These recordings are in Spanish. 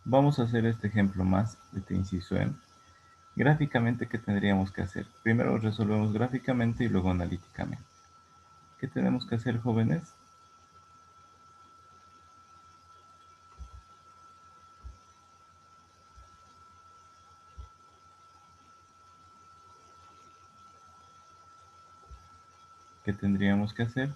Vamos a hacer este ejemplo más de este inciso M. Gráficamente, ¿qué tendríamos que hacer? Primero resolvemos gráficamente y luego analíticamente. ¿Qué tenemos que hacer, jóvenes? ¿Qué tendríamos que hacer?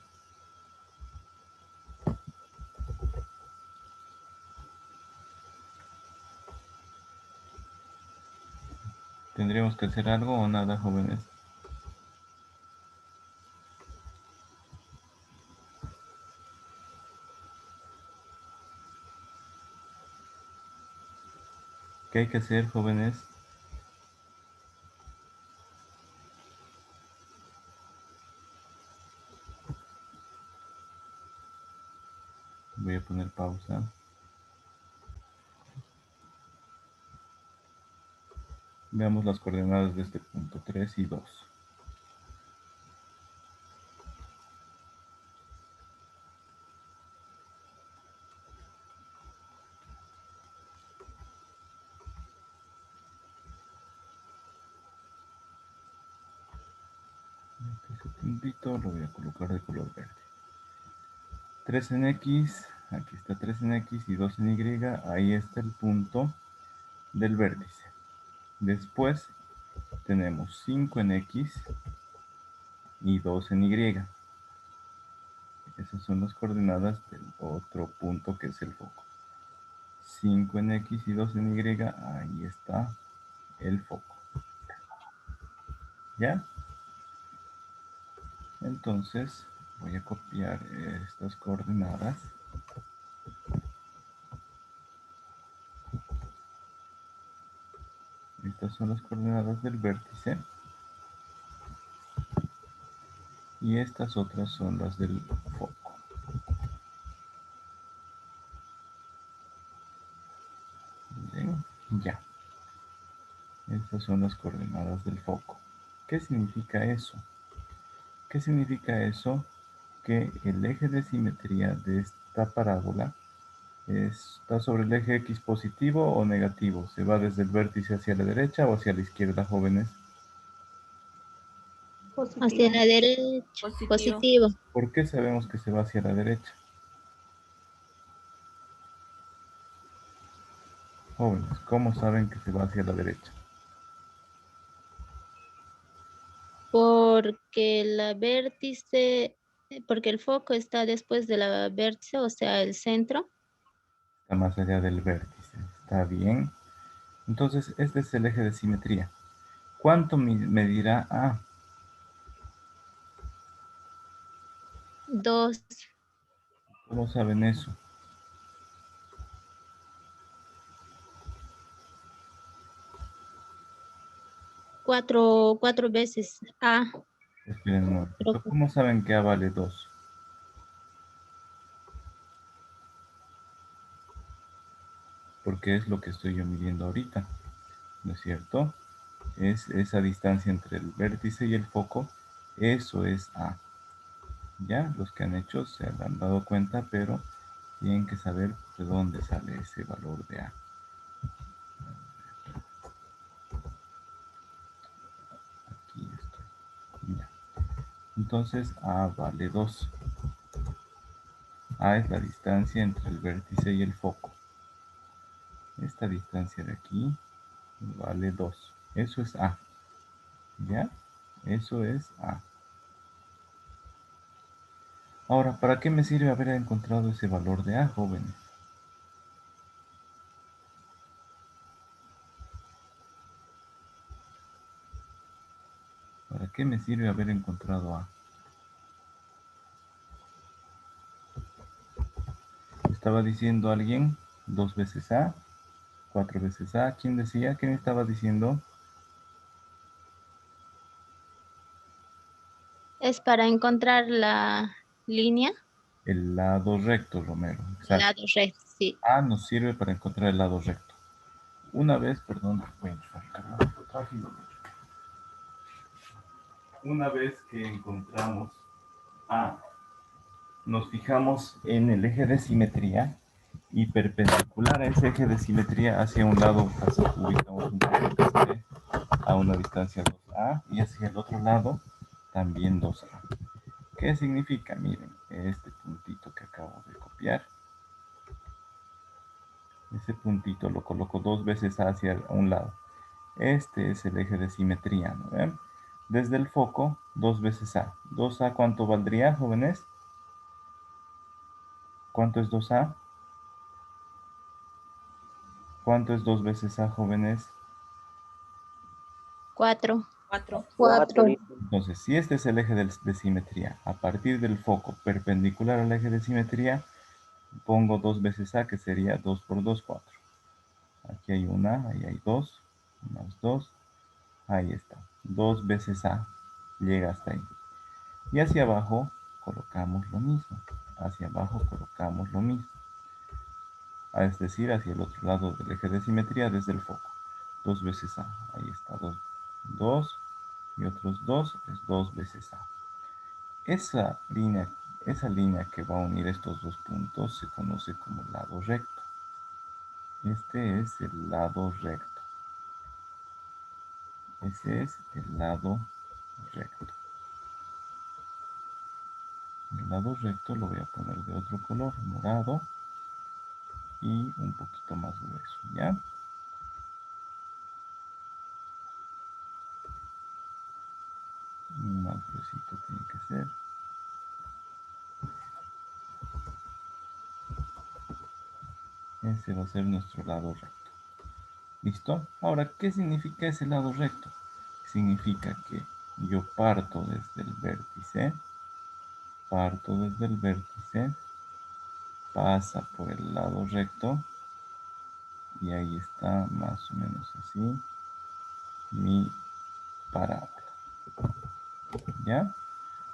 ¿Tendríamos que hacer algo o nada, jóvenes? ¿Qué hay que hacer, jóvenes? Voy a poner pausa. Veamos las coordenadas de este punto, 3 y 2. Este puntito lo voy a colocar de color verde. 3 en X, aquí está 3 en X y 2 en Y, ahí está el punto del vértice. Después tenemos 5 en X y 2 en Y. Esas son las coordenadas del otro punto que es el foco. 5 en X y 2 en Y, ahí está el foco. ¿Ya? Entonces voy a copiar estas coordenadas. Estas son las coordenadas del vértice. Y estas otras son las del foco. Bien, ya. Estas son las coordenadas del foco. ¿Qué significa eso? ¿Qué significa eso? Que el eje de simetría de esta parábola está sobre el eje X positivo o negativo. ¿Se va desde el vértice hacia la derecha o hacia la izquierda, jóvenes? Hacia la derecha. Positivo. ¿Por qué sabemos que se va hacia la derecha? Jóvenes, ¿cómo saben que se va hacia la derecha? Porque porque el foco está después de la vértice, o sea, el centro. Está más allá del vértice. Está bien. Entonces, este es el eje de simetría. ¿Cuánto medirá A? 2, ¿Cómo saben eso? 4 veces A. Esperen un Creo momentito. que ¿Cómo saben que A vale 2? Porque es lo que estoy yo midiendo ahorita, ¿no es cierto? Es esa distancia entre el vértice y el foco. Eso es A. Ya, los que han hecho se han dado cuenta, pero tienen que saber de dónde sale ese valor de A. Aquí estoy. Ya. Entonces A vale 2. A es la distancia entre el vértice y el foco. Esta distancia de aquí vale 2. Eso es A. ¿Ya? Eso es A. Ahora, ¿para qué me sirve haber encontrado ese valor de A, jóvenes? ¿Para qué me sirve haber encontrado A? Estaba diciendo alguien 2 veces A, 4 veces A. ¿Quién decía? ¿Quién estaba diciendo? es para encontrar la línea, El lado recto, Romero. el Exacto. lado recto, sí. A nos sirve para encontrar el lado recto. Una vez, perdón, voy a enfocar rápido. Una vez que encontramos A, nos fijamos en el eje de simetría Y perpendicular a ese eje de simetría hacia un lado, ubicamos un punto que esté a una distancia 2A y hacia el otro lado también 2A. ¿Qué significa? Miren, este puntito que acabo de copiar. Ese puntito lo coloco 2 veces hacia un lado. Este es el eje de simetría, ¿no ven? Desde el foco, 2 veces A. 2A, ¿cuánto valdría, jóvenes? ¿Cuánto es 2A? ¿Cuánto es 2 veces A, jóvenes? 4. 4. 4. Entonces, si este es el eje de simetría, a partir del foco perpendicular al eje de simetría, pongo 2 veces A, que sería 2 por 2, 4. Aquí hay una, ahí hay 2, más 2, ahí está. 2 veces A, llega hasta ahí. Y hacia abajo colocamos lo mismo. Hacia abajo colocamos lo mismo. Es decir, hacia el otro lado del eje de simetría desde el foco. 2 veces A, ahí está, 2 y otros 2 es 2 veces A. Esa línea que va a unir estos dos puntos se conoce como lado recto. Este es el lado recto. Ese es el lado recto. El lado recto lo voy a poner de otro color, morado y un poquito más grueso, ¿ya? Más gruesito tiene que ser. Ese va a ser nuestro lado recto. ¿Listo? Ahora, ¿qué significa ese lado recto? Significa que yo parto desde el vértice, pasa por el lado recto y ahí está más o menos así mi parábola. ¿Ya?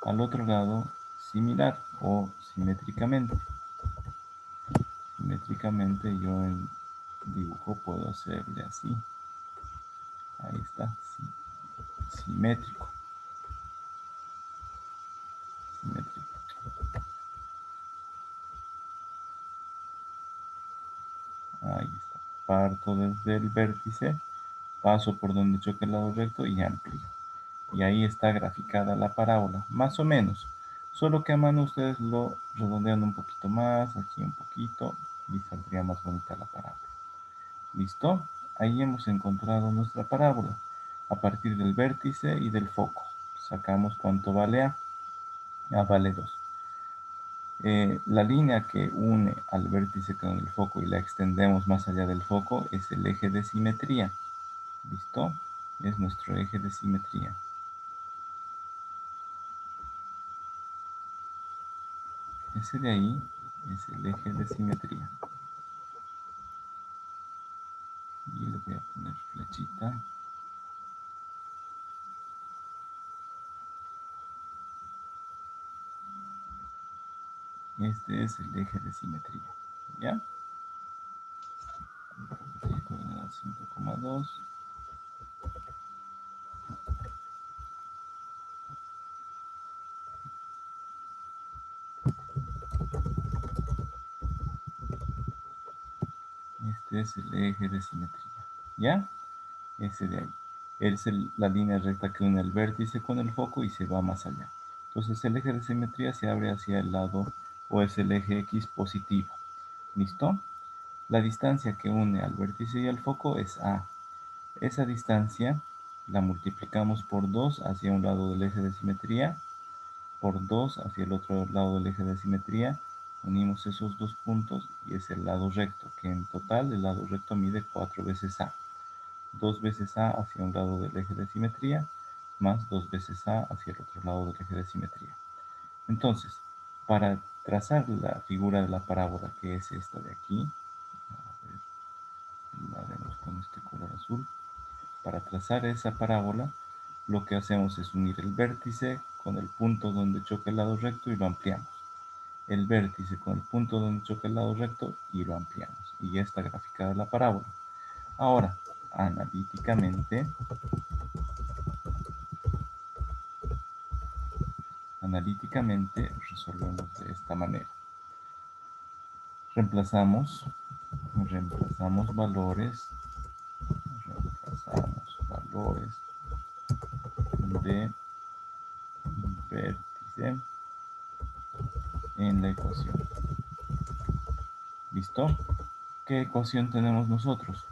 Al otro lado, similar o simétricamente. Simétricamente yo en dibujo puedo hacerle así. Ahí está, simétrico. Simétrico. Ahí está. Parto desde el vértice, paso por donde choque el lado recto y amplío. Y ahí está graficada la parábola, más o menos. Solo que a mano ustedes lo redondean un poquito más, aquí un poquito, y saldría más bonita la parábola. ¿Listo? Ahí hemos encontrado nuestra parábola. A partir del vértice y del foco. Sacamos cuánto vale A. A vale 2. La línea que une al vértice con el foco y la extendemos más allá del foco es el eje de simetría. ¿Listo? Es nuestro eje de simetría. Ese de ahí es el eje de simetría. Y le voy a poner flechita. Este es el eje de simetría. ¿Ya? Coordenada 5,2. Este es el eje de simetría. ¿Ya? Ese de ahí. Es la línea recta que une el vértice con el foco y se va más allá. Entonces el eje de simetría se abre hacia el lado o es el eje X positivo. ¿Listo? La distancia que une al vértice y al foco es A. Esa distancia la multiplicamos por 2 hacia un lado del eje de simetría, por 2 hacia el otro lado del eje de simetría. Unimos esos dos puntos y es el lado recto, que en total el lado recto mide 4 veces A. 2 veces A hacia un lado del eje de simetría, más 2 veces A hacia el otro lado del eje de simetría. Entonces, para trazar la figura de la parábola, que es esta de aquí, a ver, la haremos con este color azul. Para trazar esa parábola, lo que hacemos es unir el vértice con el punto donde choca el lado recto y lo ampliamos. El vértice con el punto donde choca el lado recto y lo ampliamos. Y ya está graficada la parábola. Ahora, analíticamente resolvemos de esta manera. reemplazamos valores de vértice en la ecuación. ¿Listo? ¿Qué ecuación tenemos nosotros?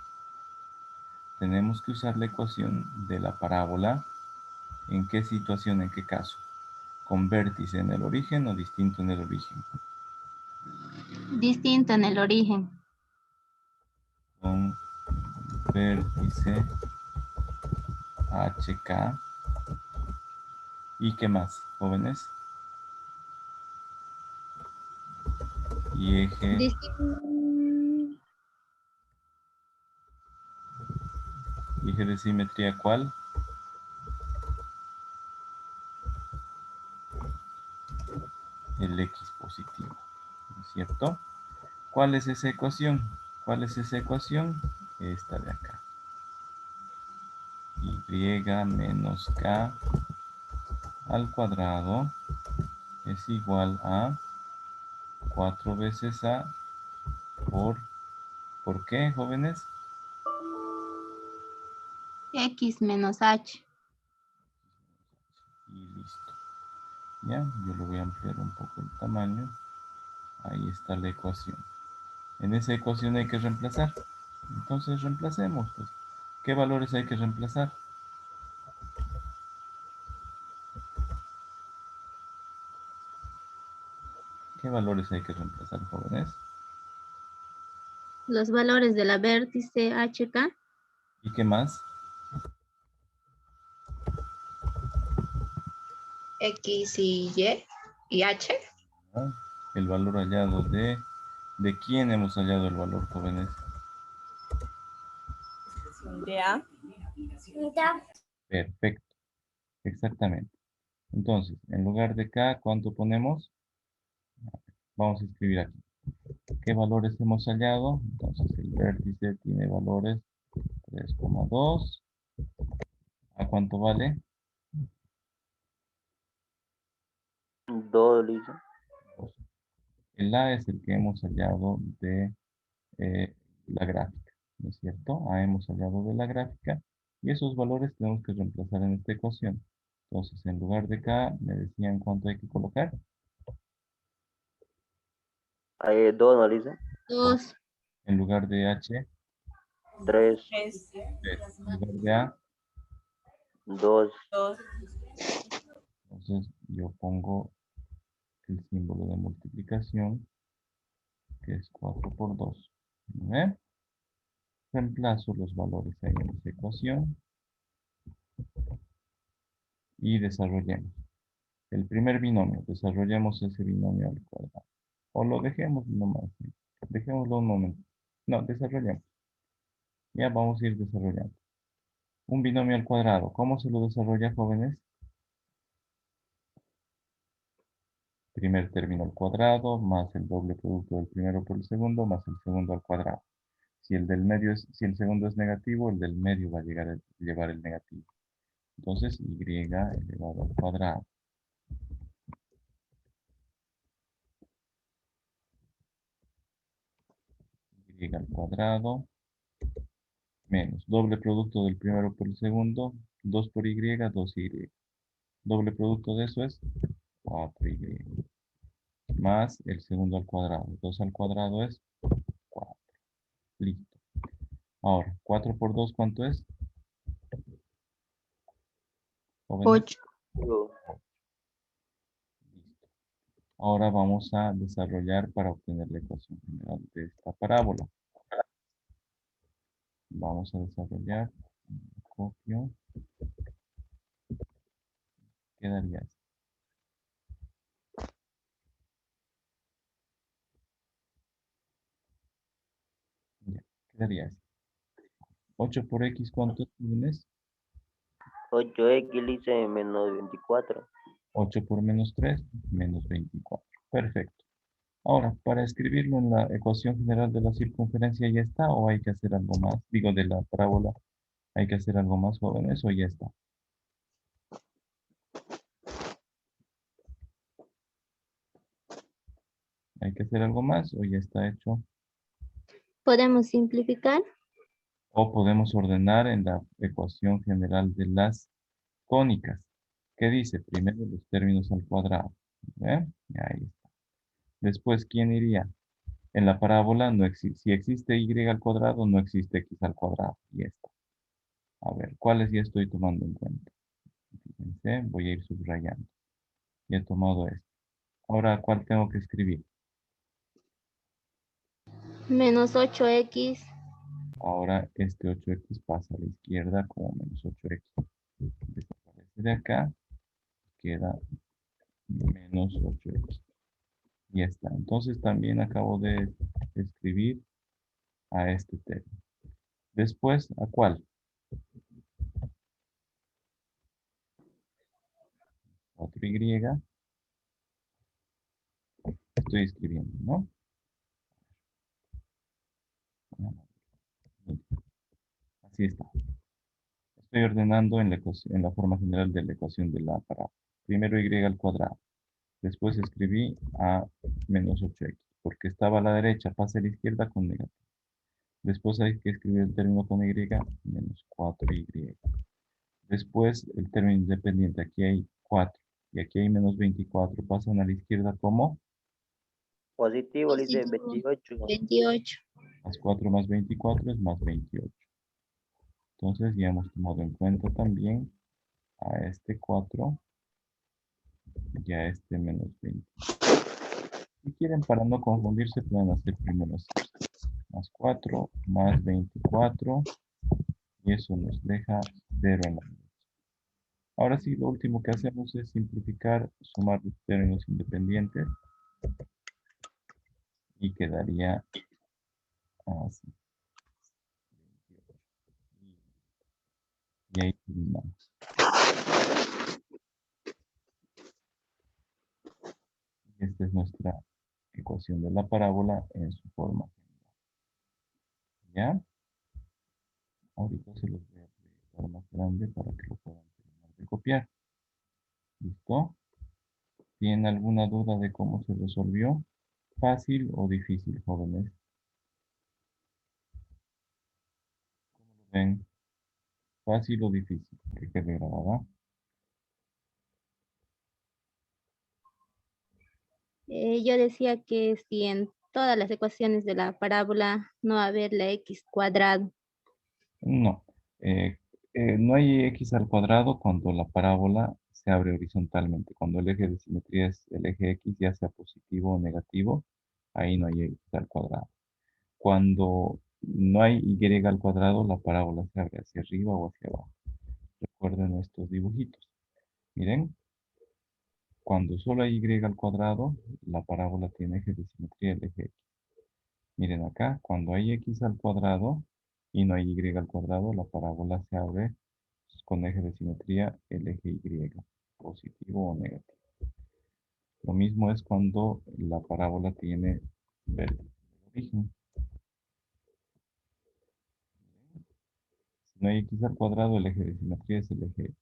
Tenemos que usar la ecuación de la parábola. ¿En qué situación, en qué caso? ¿Con vértice en el origen o distinto en el origen? Distinto en el origen. Con vértice HK. ¿Y qué más, jóvenes? Y eje de simetría, ¿cuál? El X positivo, ¿no es cierto? ¿Cuál es esa ecuación? ¿Cuál es esa ecuación? Esta de acá. Y menos K al cuadrado es igual a 4 veces A ¿por qué, jóvenes? X menos H. Y listo. Ya, yo le voy a ampliar un poco el tamaño. Ahí está la ecuación. En esa ecuación hay que reemplazar. Entonces reemplacemos, pues. ¿Qué valores hay que reemplazar? ¿Qué valores hay que reemplazar, jóvenes? Los valores de la vértice HK. ¿Y qué más? X y Y y H. ¿No? El valor hallado ¿de quién hemos hallado el valor, jóvenes? De A. Perfecto, exactamente. Entonces, en lugar de K, ¿cuánto ponemos? Vamos a escribir aquí. ¿Qué valores hemos hallado? Entonces, el vértice tiene valores 3,2. ¿A cuánto vale? 2, Lisa. 2. El A es el que hemos hallado de la gráfica, ¿no es cierto? A hemos hallado de la gráfica y esos valores tenemos que reemplazar en esta ecuación. Entonces, en lugar de K, me decían cuánto hay que colocar. Hay 2, ¿no, Lisa? 2. En lugar de H, 3, 3, 3. En lugar de A, 2. 2. entonces yo pongo el símbolo de multiplicación, que es 4 por 2. ¿Ve? Reemplazo los valores ahí en esta ecuación y desarrollemos. El primer binomio, desarrollemos ese binomio al cuadrado. O lo dejemos nomás. Dejémoslo un momento. No, desarrollemos. Ya vamos a ir desarrollando. Un binomio al cuadrado. ¿Cómo se lo desarrolla, jóvenes? Primer término al cuadrado, más el doble producto del primero por el segundo, más el segundo al cuadrado. Si si el segundo es negativo, el del medio va a llevar el negativo. Entonces, y elevado al cuadrado. Y al cuadrado menos doble producto del primero por el segundo, 2 por y, 2y. Doble producto de eso es 4y. Más el segundo al cuadrado. 2 al cuadrado es 4. Listo. Ahora, 4 por 2, ¿cuánto es? Jóvenes. 8. 2. Listo. Ahora vamos a desarrollar para obtener la ecuación general de esta parábola. Vamos a desarrollar. Copio. Quedaría esto. Ya, quedaría esto. 8 por x, ¿cuánto es, jóvenes? 8x, Lisa, menos 24. 8 por menos 3, menos 24. Perfecto. Ahora, para escribirlo en la ecuación general de la circunferencia, ¿ya está o hay que hacer algo más? Digo, de la parábola, ¿hay que hacer algo más, jóvenes, o ya está? ¿Hay que hacer algo más o ya está hecho? ¿Podemos simplificar? O podemos ordenar en la ecuación general de las cónicas. ¿Qué dice? Primero los términos al cuadrado. ¿Ve? Ahí está. Después, ¿quién iría? En la parábola, no si existe y al cuadrado, no existe x al cuadrado. Y esto. A ver, ¿cuáles ya estoy tomando en cuenta? Fíjense, voy a ir subrayando. Ya he tomado esto. Ahora, ¿cuál tengo que escribir? Menos 8x. Ahora, este 8x pasa a la izquierda como menos 8x. Desaparece de acá, queda menos 8x. Ya está. Entonces, también acabo de escribir a este término. Después, ¿a cuál? 4y. Estoy escribiendo, ¿no? Así está. Estoy ordenando en la forma general de la ecuación de la parábola. Primero y al cuadrado. Después escribí a menos 8x, porque estaba a la derecha, pasa a la izquierda con negativo. Después hay que escribir el término con y, menos 4y. Después el término independiente, aquí hay 4 y aquí hay menos 24, pasan a la izquierda como Positivo, dice Positivo. 28. 28. más 4 más 24 es más 28. Entonces ya hemos tomado en cuenta también a este 4 y a este menos 20. Si quieren, para no confundirse, pueden hacer primero así. Más 4 más 24 y eso nos deja 0 en la derecha. Ahora sí, lo último que hacemos es simplificar, sumar los términos independientes y quedaría así. Y ahí terminamos. Esta es nuestra ecuación de la parábola en su forma general. ¿Ya? Ahorita se los voy a proyectar más grande para que lo puedan terminar de copiar. ¿Listo? ¿Tienen alguna duda de cómo se resolvió? ¿Fácil o difícil, jóvenes? ¿Cómo lo ven? ¿Fácil o difícil? Que quede grabada. Yo decía que si en todas las ecuaciones de la parábola no va a haber la x cuadrado. No. No hay x al cuadrado cuando la parábola se abre horizontalmente. Cuando el eje de simetría es el eje x, ya sea positivo o negativo, ahí no hay x al cuadrado. Cuando no hay y al cuadrado, la parábola se abre hacia arriba o hacia abajo. Recuerden estos dibujitos. Miren, cuando solo hay y al cuadrado, la parábola tiene eje de simetría el eje x. Miren acá, cuando hay x al cuadrado y no hay y al cuadrado, la parábola se abre con eje de simetría el eje y, positivo o negativo. Lo mismo es cuando la parábola tiene vértice de origen. Si no hay x al cuadrado, el eje de simetría es el eje x.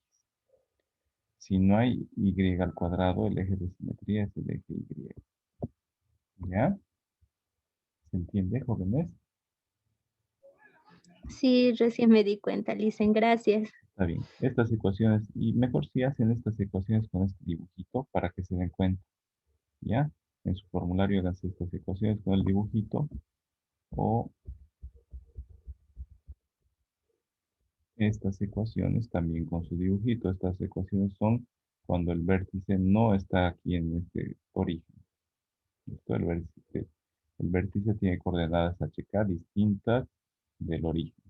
Si no hay y al cuadrado, el eje de simetría es el eje y. ¿Ya? ¿Se entiende, jóvenes? Sí, recién me di cuenta, Licen, gracias. Está bien. Estas ecuaciones, y mejor si hacen estas ecuaciones con este dibujito para que se den cuenta. ¿Ya? En su formulario háganse estas ecuaciones con el dibujito o estas ecuaciones también con su dibujito. Estas ecuaciones son cuando el vértice no está aquí en este origen. ¿Listo? El vértice tiene coordenadas HK distintas del origen.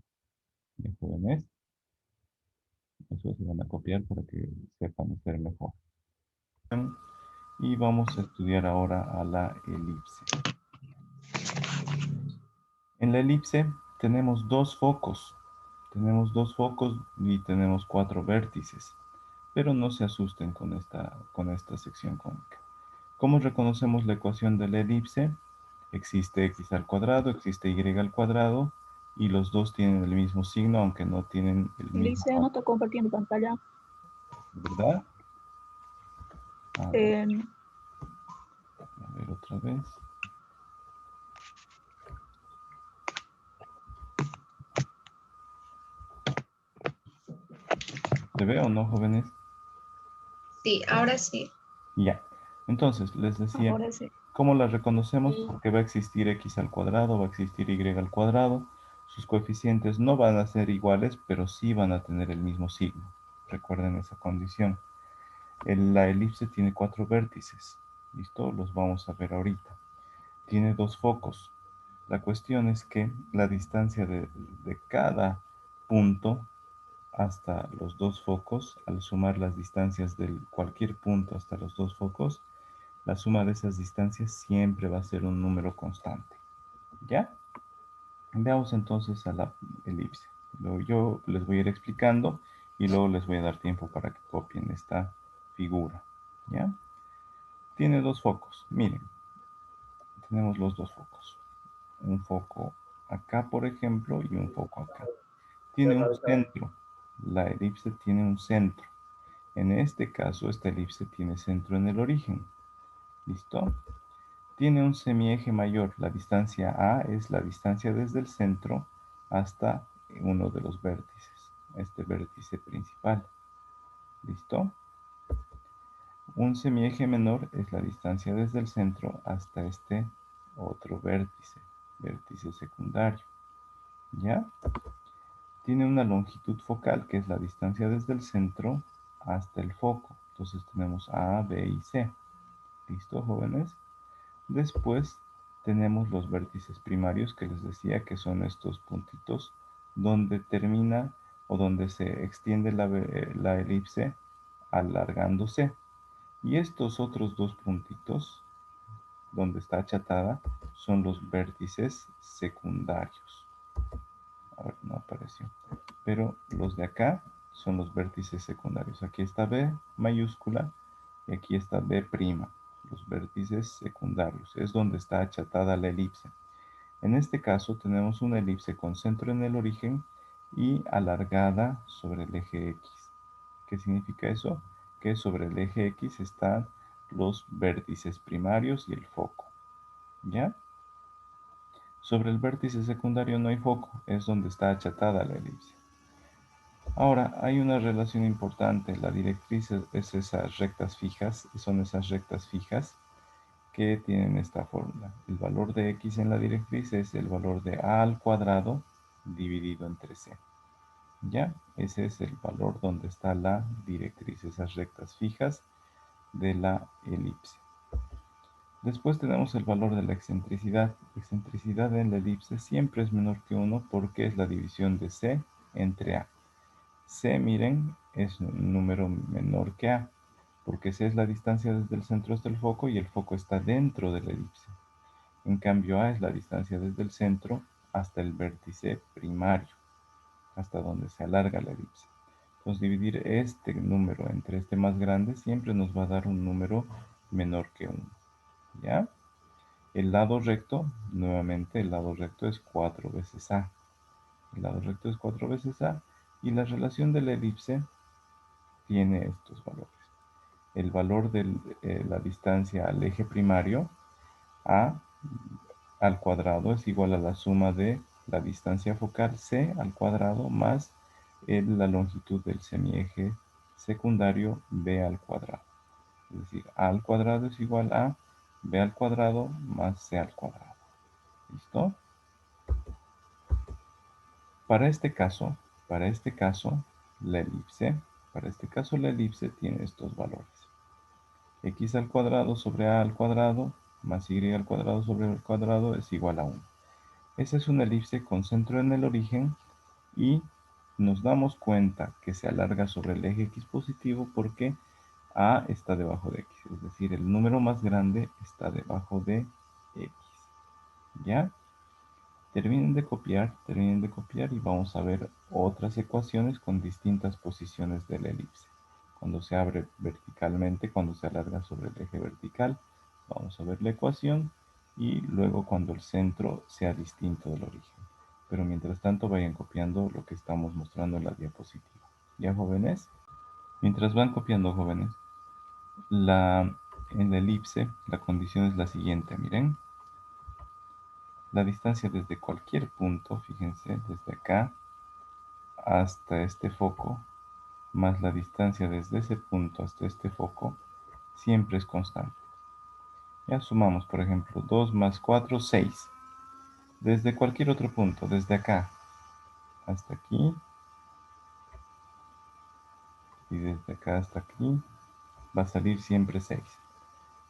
¿Ya, jóvenes? Eso se van a copiar para que sepan hacer mejor. Y vamos a estudiar ahora a la elipse. En la elipse tenemos dos focos. Tenemos dos focos y tenemos 4 vértices. Pero no se asusten con esta sección cónica. ¿Cómo reconocemos la ecuación de la elipse? Existe x al cuadrado, existe y al cuadrado, y los dos tienen el mismo signo, aunque no tienen el mismo Liceo, no está compartiendo pantalla. ¿verdad? A ver otra vez. ¿Se ve o no, jóvenes? Sí, ahora sí. Ya. Entonces, les decía, Ahora sí. ¿cómo la reconocemos? Porque va a existir x al cuadrado, va a existir y al cuadrado. Sus coeficientes no van a ser iguales, pero sí van a tener el mismo signo. Recuerden esa condición. La elipse tiene 4 vértices. ¿Listo? Los vamos a ver ahorita. Tiene 2 focos. La cuestión es que la distancia de cada punto hasta los 2 focos, al sumar las distancias de cualquier punto hasta los 2 focos, la suma de esas distancias siempre va a ser un número constante. ¿Ya? Veamos entonces a la elipse. Luego yo les voy a ir explicando y luego les voy a dar tiempo para que copien esta figura. ¿Ya? Tiene 2 focos. Miren, tenemos los 2 focos. Un foco acá, por ejemplo, y un foco acá. Tiene un centro. La elipse tiene un centro. En este caso, esta elipse tiene centro en el origen. ¿Listo? Tiene un semieje mayor. La distancia A es la distancia desde el centro hasta uno de los vértices. Este vértice principal. ¿Listo? Un semieje menor es la distancia desde el centro hasta este otro vértice. Vértice secundario. ¿Ya? Tiene una longitud focal que es la distancia desde el centro hasta el foco. Entonces tenemos A, B y C. ¿Listo, jóvenes? Después tenemos los vértices primarios que les decía que son estos puntitos donde termina o donde se extiende la elipse alargándose. Y estos otros dos puntitos donde está achatada son los vértices secundarios. A ver, no apareció. Pero los de acá son los vértices secundarios. Aquí está B mayúscula y aquí está B'. Los vértices secundarios. Es donde está achatada la elipse. En este caso tenemos una elipse con centro en el origen y alargada sobre el eje X. ¿Qué significa eso? Que sobre el eje X están los vértices primarios y el foco. ¿Ya? Sobre el vértice secundario no hay foco, es donde está achatada la elipse. Ahora, hay una relación importante. La directriz es esas rectas fijas, son esas rectas fijas que tienen esta fórmula. El valor de x en la directriz es el valor de a al cuadrado dividido entre c. ¿Ya? Ese es el valor donde está la directriz, esas rectas fijas de la elipse. Después tenemos el valor de la excentricidad. La excentricidad en la elipse siempre es menor que 1 porque es la división de c entre a. C, miren, es un número menor que A, porque C es la distancia desde el centro hasta el foco y el foco está dentro de la elipse. En cambio, A es la distancia desde el centro hasta el vértice primario, hasta donde se alarga la elipse. Entonces, dividir este número entre este más grande siempre nos va a dar un número menor que 1. ¿Ya? El lado recto, nuevamente, el lado recto es 4 veces A. El lado recto es 4 veces A. Y la relación de la elipse tiene estos valores. El valor de la distancia al eje primario, A al cuadrado, es igual a la suma de la distancia focal C al cuadrado más la longitud del semieje secundario B al cuadrado. Es decir, A al cuadrado es igual a B al cuadrado más C al cuadrado. ¿Listo? Para este caso, la elipse, tiene estos valores. X al cuadrado sobre A al cuadrado más Y al cuadrado sobre el cuadrado es igual a 1. Esa es una elipse con centro en el origen y nos damos cuenta que se alarga sobre el eje X positivo porque A está debajo de X. Es decir, el número más grande está debajo de X. ¿Ya? Terminen de copiar y vamos a ver otras ecuaciones con distintas posiciones de la elipse. Cuando se abre verticalmente, cuando se alarga sobre el eje vertical, vamos a ver la ecuación y luego cuando el centro sea distinto del origen. Pero mientras tanto vayan copiando lo que estamos mostrando en la diapositiva. ¿Ya, jóvenes? Mientras van copiando, jóvenes, en la elipse la condición es la siguiente, miren. La distancia desde cualquier punto, fíjense, desde acá hasta este foco, más la distancia desde ese punto hasta este foco siempre es constante. Ya sumamos, por ejemplo, 2 más 4, 6. Desde cualquier otro punto, desde acá hasta aquí, y desde acá hasta aquí, va a salir siempre 6.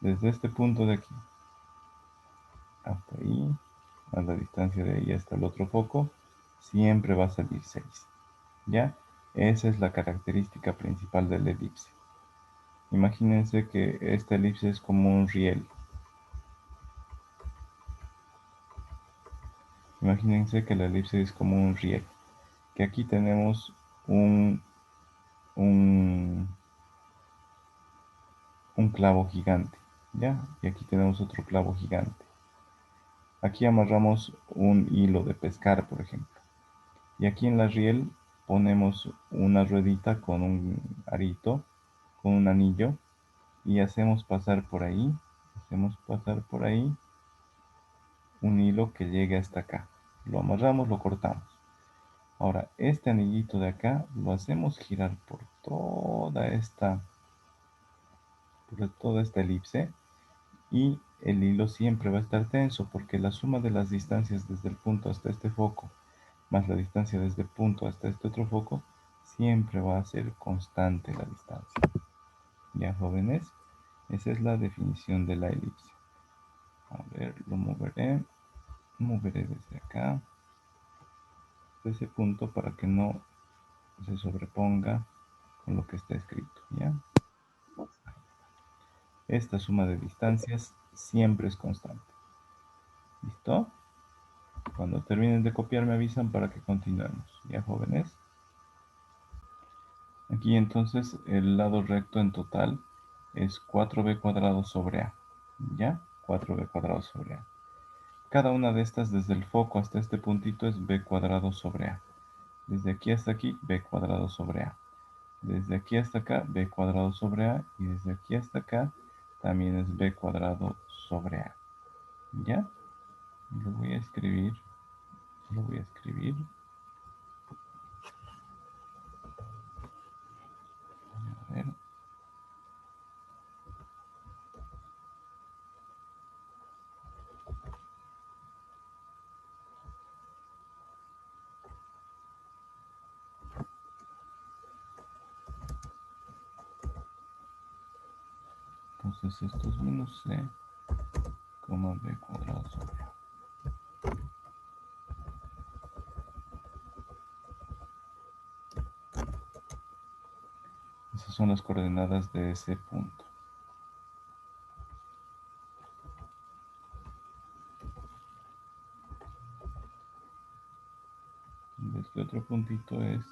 Desde este punto de aquí hasta ahí, más la distancia de ahí hasta el otro foco, siempre va a salir 6. ¿Ya? Esa es la característica principal de la elipse. Imagínense que esta elipse es como un riel. Imagínense que la elipse es como un riel. Que aquí tenemos un, un, un clavo gigante. ¿Ya? Y aquí tenemos otro clavo gigante. Aquí amarramos un hilo de pescar, por ejemplo. Y aquí en la riel ponemos una ruedita con un arito, con un anillo, y hacemos pasar por ahí un hilo que llegue hasta acá. Lo amarramos, lo cortamos. Ahora, este anillito de acá lo hacemos girar por toda esta elipse, y el hilo siempre va a estar tenso porque la suma de las distancias desde el punto hasta este foco más la distancia desde el punto hasta este otro foco siempre va a ser constante la distancia. Ya, jóvenes, esa es la definición de la elipse. A ver, lo moveré desde acá, de ese punto, para que no se sobreponga con lo que está escrito, ¿ya? Esta suma de distancias siempre es constante. ¿Listo? Cuando terminen de copiar me avisan para que continuemos. ¿Ya, jóvenes? Aquí entonces el lado recto en total es 4b cuadrado sobre a. ¿Ya? 4b cuadrado sobre a. Cada una de estas desde el foco hasta este puntito es b cuadrado sobre a. Desde aquí hasta aquí, b cuadrado sobre a. Desde aquí hasta acá, b cuadrado sobre a. Y desde aquí hasta acá también es b cuadrado sobre a. ¿Ya? Lo voy a escribir. Lo voy a escribir. A ver. Entonces esto es menos c, coma b cuadrado sobre a. Esas son las coordenadas de ese punto. Este otro puntito es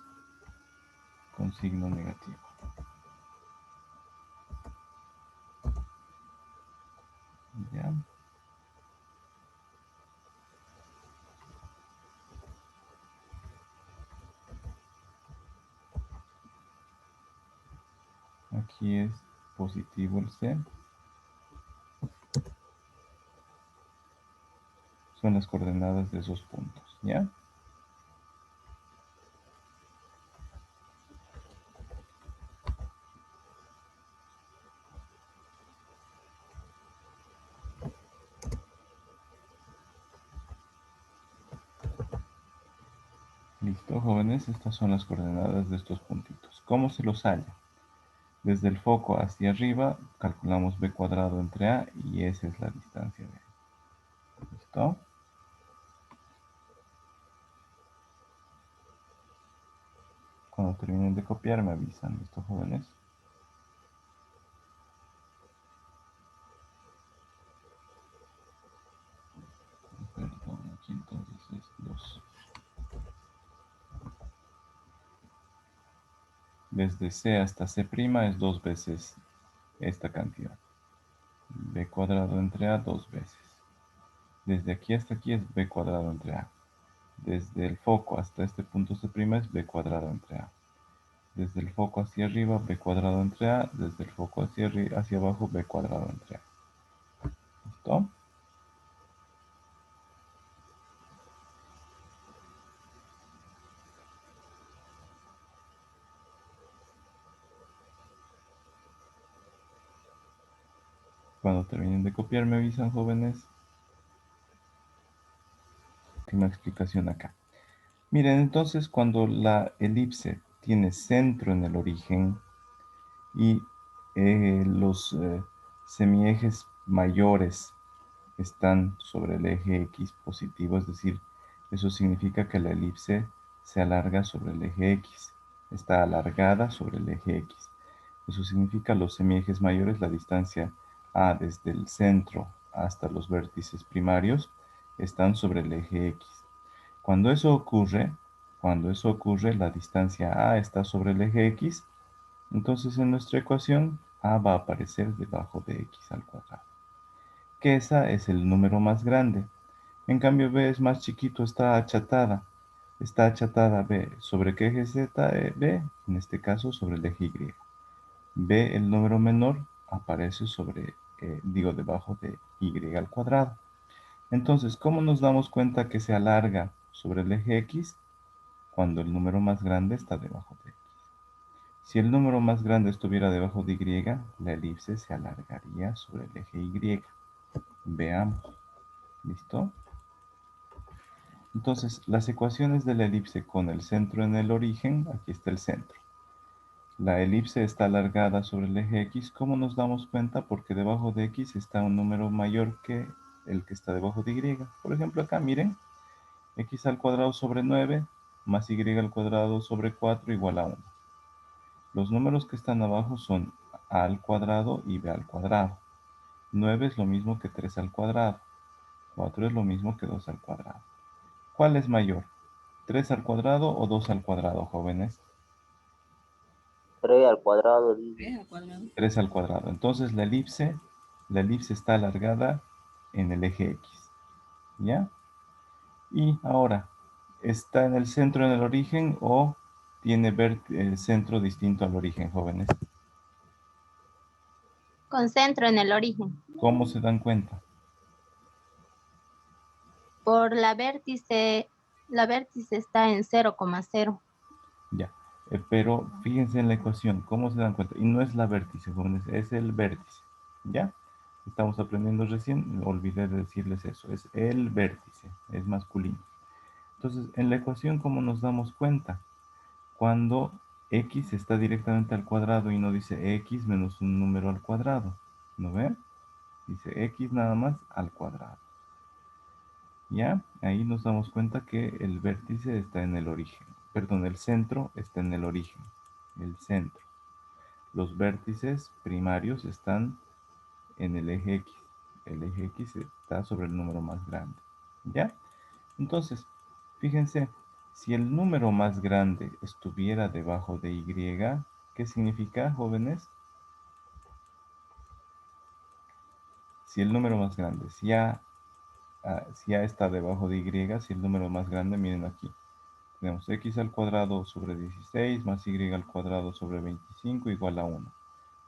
con signo negativo. ¿Ya? Aquí es positivo el C. Son las coordenadas de esos puntos. ¿Ya? Listo, jóvenes. Estas son las coordenadas de estos puntitos. ¿Cómo se los halla? Desde el foco hacia arriba calculamos b cuadrado entre a y esa es la distancia de a. ¿Listo? Cuando terminen de copiar me avisan. ¿Listo, jóvenes? Perdón, aquí entonces es 2. Desde C hasta C' es 2 veces esta cantidad. B cuadrado entre A 2 veces. Desde aquí hasta aquí es B cuadrado entre A. Desde el foco hasta este punto C' es B cuadrado entre A. Desde el foco hacia arriba, B cuadrado entre A. Desde el foco hacia abajo, B cuadrado entre A. ¿Listo? Cuando terminen de copiar me avisan, jóvenes. Última explicación acá. Miren, entonces cuando la elipse tiene centro en el origen y los semiejes mayores están sobre el eje X positivo, es decir, eso significa que la elipse se alarga sobre el eje X, está alargada sobre el eje X. Eso significa los semiejes mayores, la distancia A desde el centro hasta los vértices primarios, están sobre el eje X. Cuando eso ocurre, la distancia A está sobre el eje X, entonces en nuestra ecuación A va a aparecer debajo de X al cuadrado, que esa es el número más grande. En cambio B es más chiquito, está achatada. Está achatada B. ¿Sobre qué eje Z? B, en este caso sobre el eje Y. B, el número menor, aparece sobre, debajo de Y al cuadrado. Entonces, ¿cómo nos damos cuenta que se alarga sobre el eje X? Cuando el número más grande está debajo de X. Si el número más grande estuviera debajo de Y, la elipse se alargaría sobre el eje Y. Veamos. ¿Listo? Entonces, las ecuaciones de la elipse con el centro en el origen, aquí está el centro. La elipse está alargada sobre el eje X. ¿Cómo nos damos cuenta? Porque debajo de X está un número mayor que el que está debajo de Y. Por ejemplo, acá miren, X al cuadrado sobre 9 más Y al cuadrado sobre 4 igual a 1. Los números que están abajo son A al cuadrado y B al cuadrado. 9 es lo mismo que 3 al cuadrado. 4 es lo mismo que 2 al cuadrado. ¿Cuál es mayor? ¿3 al cuadrado o 2 al cuadrado, jóvenes? 3 al cuadrado, dice. 3 al cuadrado. Entonces la elipse está alargada en el eje X. ¿Ya? Y ahora, ¿está en el centro en el origen o tiene centro distinto al origen, jóvenes? Con centro en el origen. ¿Cómo se dan cuenta? Por la vértice está en 0,0. Ya. Pero fíjense en la ecuación, ¿cómo se dan cuenta? Y no es la vértice, jóvenes, es el vértice. ¿Ya? Estamos aprendiendo recién, olvidé de decirles eso, es el vértice, es masculino. Entonces, en la ecuación, ¿cómo nos damos cuenta? Cuando x está directamente al cuadrado y no dice x menos un número al cuadrado. ¿No ven? Dice x nada más al cuadrado. ¿Ya? Ahí nos damos cuenta que el vértice está en el origen. Perdón, el centro está en el origen. El centro. Los vértices primarios están en el eje X. El eje X está sobre el número más grande. ¿Ya? Entonces, fíjense, si el número más grande estuviera debajo de Y, ¿qué significa, jóvenes? Si el número más grande, si A está debajo de Y, si el número más grande, miren aquí. Tenemos x al cuadrado sobre 16 más y al cuadrado sobre 25 igual a 1.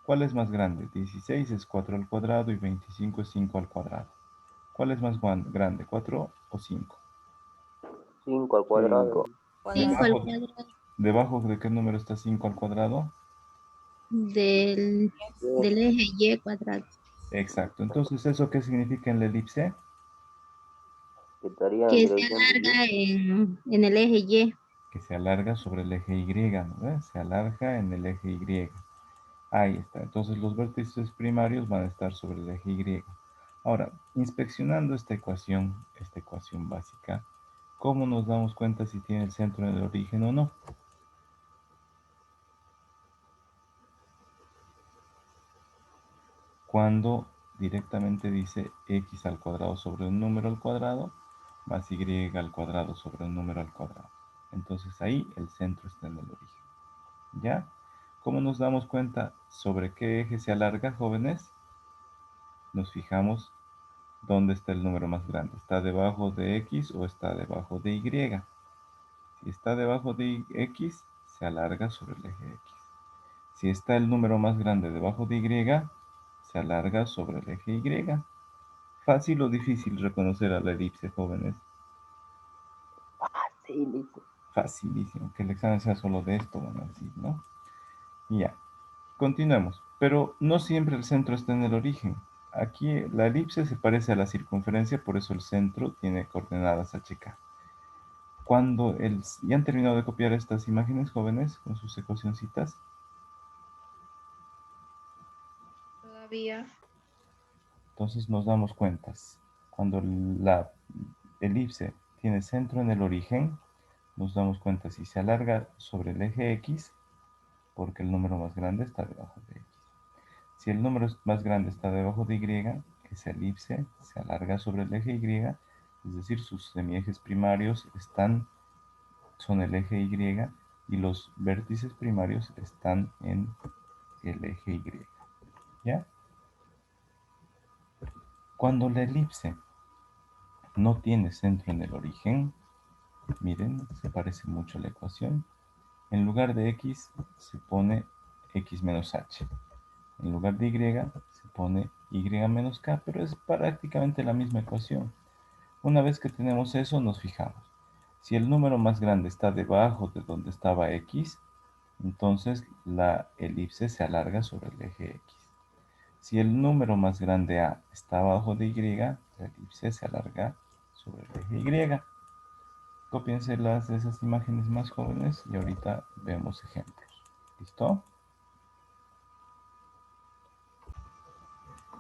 ¿Cuál es más grande? 16 es 4 al cuadrado y 25 es 5 al cuadrado. ¿Cuál es más grande, 4 o 5? 5 al cuadrado. 5 al Debajo, cuadrado ¿debajo de qué número está 5 al cuadrado? del eje Y cuadrado. Exacto. Entonces, ¿eso qué significa en la elipse? Estaría en Que se dirección de Y. alarga en el eje Y. Que se alarga sobre el eje Y, ¿no ves? Se alarga en el eje Y. Ahí está. Entonces los vértices primarios van a estar sobre el eje Y. Ahora, inspeccionando esta ecuación básica, ¿cómo nos damos cuenta si tiene el centro en el origen o no? Cuando directamente dice x al cuadrado sobre un número al cuadrado más y al cuadrado sobre un número al cuadrado. Entonces ahí el centro está en el origen. ¿Ya? ¿Cómo nos damos cuenta sobre qué eje se alarga, jóvenes? Nos fijamos dónde está el número más grande. ¿Está debajo de X o está debajo de Y? Si está debajo de X, se alarga sobre el eje X. Si está el número más grande debajo de Y, se alarga sobre el eje Y. ¿Fácil o difícil reconocer a la elipse, jóvenes? Sí, dice. Facilísimo. Que el examen sea solo de esto, van a decir, ¿no? Y ya. Continuemos. Pero no siempre el centro está en el origen. aquí la elipse se parece a la circunferencia, por eso el centro tiene coordenadas HK. ¿Ya han terminado de copiar estas imágenes, jóvenes, con sus ecuacioncitas? Todavía. Entonces nos damos cuentas. Cuando la elipse tiene centro en el origen, nos damos cuenta si se alarga sobre el eje X, porque el número más grande está debajo de X. Si el número más grande está debajo de Y, esa elipse se alarga sobre el eje Y, es decir, sus semiejes primarios son el eje Y y los vértices primarios están en el eje Y. ¿Ya? Cuando la elipse no tiene centro en el origen, miren, se parece mucho a la ecuación. En lugar de X se pone X menos H. En lugar de Y se pone Y menos K, pero es prácticamente la misma ecuación. Una vez que tenemos eso, nos fijamos. Si el número más grande está debajo de donde estaba X, entonces la elipse se alarga sobre el eje X. Si el número más grande A está abajo de Y, la elipse se alarga sobre el eje Y. Cópiense esas imágenes más jóvenes y ahorita vemos ejemplos. ¿Listo?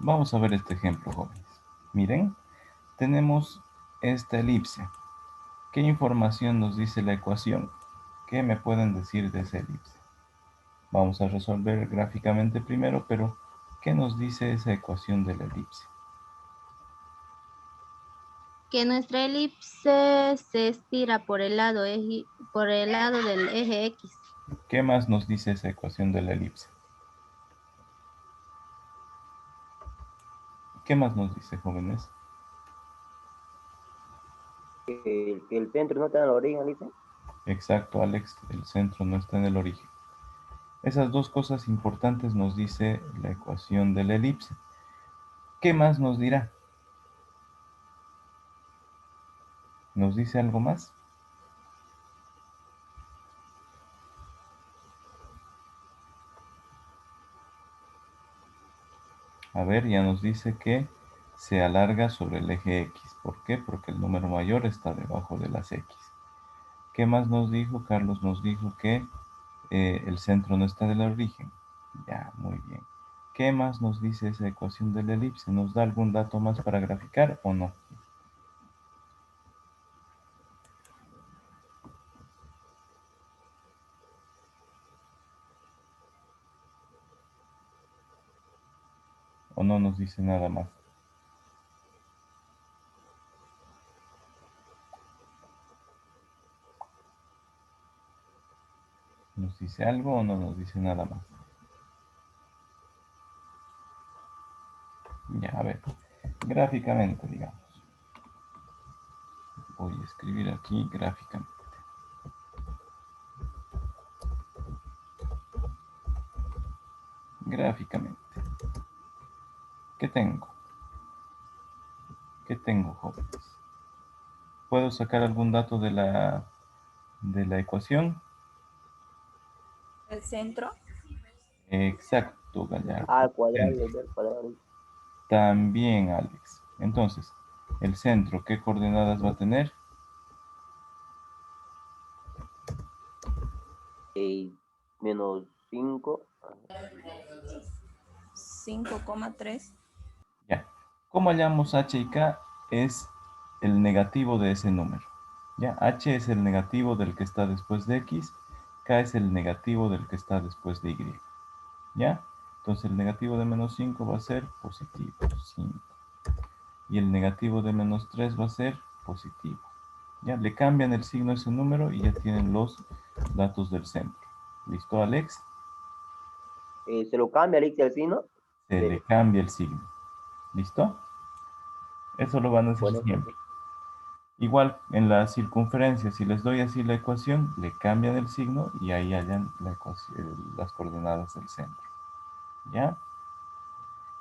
Vamos a ver este ejemplo, jóvenes. Miren, tenemos esta elipse. ¿Qué información nos dice la ecuación? ¿Qué me pueden decir de esa elipse? Vamos a resolver gráficamente primero, pero ¿qué nos dice esa ecuación de la elipse? Que nuestra elipse se estira por el lado, por el lado del eje X. ¿Qué más nos dice esa ecuación de la elipse? ¿Qué más nos dice, jóvenes? Que el centro no está en el origen, dice. Exacto, Alex, el centro no está en el origen. Esas dos cosas importantes nos dice la ecuación de la elipse. ¿Qué más nos dirá? ¿Nos dice algo más? A ver, ya nos dice que se alarga sobre el eje X. ¿Por qué? Porque el número mayor está debajo de las X. ¿Qué más nos dijo? Carlos nos dijo que el centro no está del origen. Ya, muy bien. ¿Qué más nos dice esa ecuación de la elipse? ¿Nos da algún dato más para graficar o no? ¿O no nos dice nada más? ¿Nos dice algo o no nos dice nada más? Ya, a ver, gráficamente, digamos. Voy a escribir aquí gráficamente. Gráficamente. ¿Qué tengo? ¿Qué tengo, jóvenes? ¿Puedo sacar algún dato de la ecuación? El centro. Exacto, Gallardo. A al cuadrado y B al cuadrado. También, Alex. Entonces, el centro, ¿qué coordenadas va a tener? Menos 5. 5,3. Ya. ¿Cómo hallamos h y k? Es el negativo de ese número. Ya, h es el negativo del que está después de x, k es el negativo del que está después de y. ¿Ya? Entonces el negativo de menos 5 va a ser positivo, 5. Y el negativo de menos 3 va a ser positivo. Ya, le cambian el signo a ese número y ya tienen los datos del centro. ¿Listo, Alex? Se lo cambia el signo. Se le cambia el signo. ¿Listo? Eso lo van a hacer Bueno, siempre. Igual en la circunferencia, si les doy así la ecuación, le cambian el signo y ahí hallan las coordenadas del centro. ¿Ya?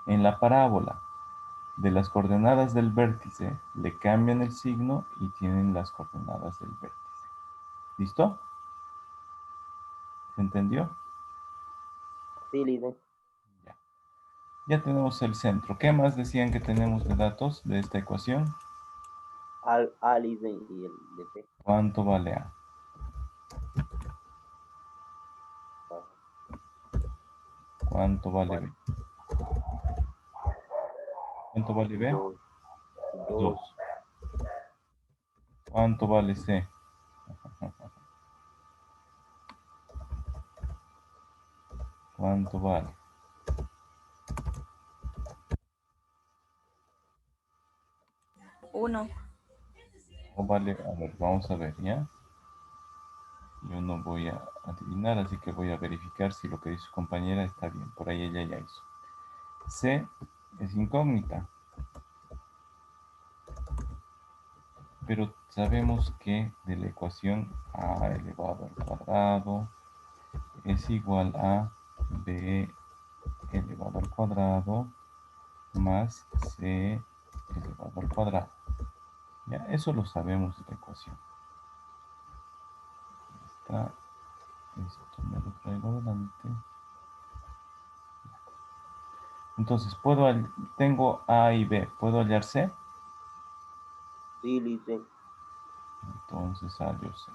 En la parábola de las coordenadas del vértice, le cambian el signo y tienen las coordenadas del vértice. ¿Listo? ¿Se entendió? sí, dice. Ya. Ya tenemos el centro. ¿Qué más decían que tenemos de datos de esta ecuación? A, dicen, y el de B. ¿Cuánto vale A? Ah, ¿Cuánto vale B? ¿Cuánto vale B? 2, 2. 2, ¿Cuánto vale C? ¿Cuánto vale? 1. O vale, a ver, vamos a ver, ¿ya? Yo no voy a adivinar, así que voy a verificar si lo que dice su compañera está bien. Por ahí ella ya hizo. C es incógnita, pero sabemos que de la ecuación A elevado al cuadrado es igual a B elevado al cuadrado más C elevado al cuadrado. Ya, eso lo sabemos de la ecuación. Está, esto me lo traigo adelante. Entonces, tengo A y B, ¿puedo hallar C? sí, dicen. Entonces hallo C.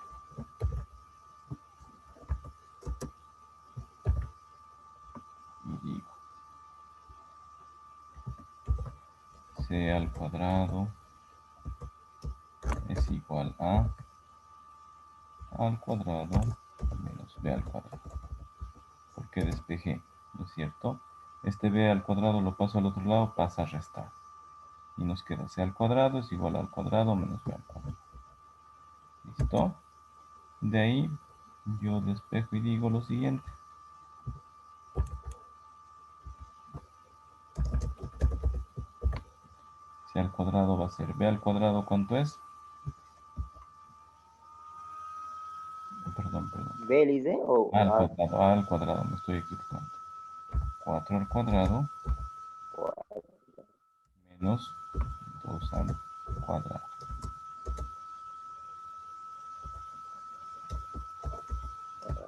Y digo, C al cuadrado es igual a al cuadrado menos B al cuadrado. Porque despejé, ¿no es cierto? Este B al cuadrado lo paso al otro lado, pasa a restar. Y nos queda C al cuadrado es igual al cuadrado menos B al cuadrado. ¿Listo? De ahí yo despejo y digo lo siguiente. C al cuadrado va a ser B al cuadrado, ¿cuánto es? Perdón. B, dicen, o A, A al cuadrado, me estoy equivocando. 4 al cuadrado o A. menos 2 al cuadrado.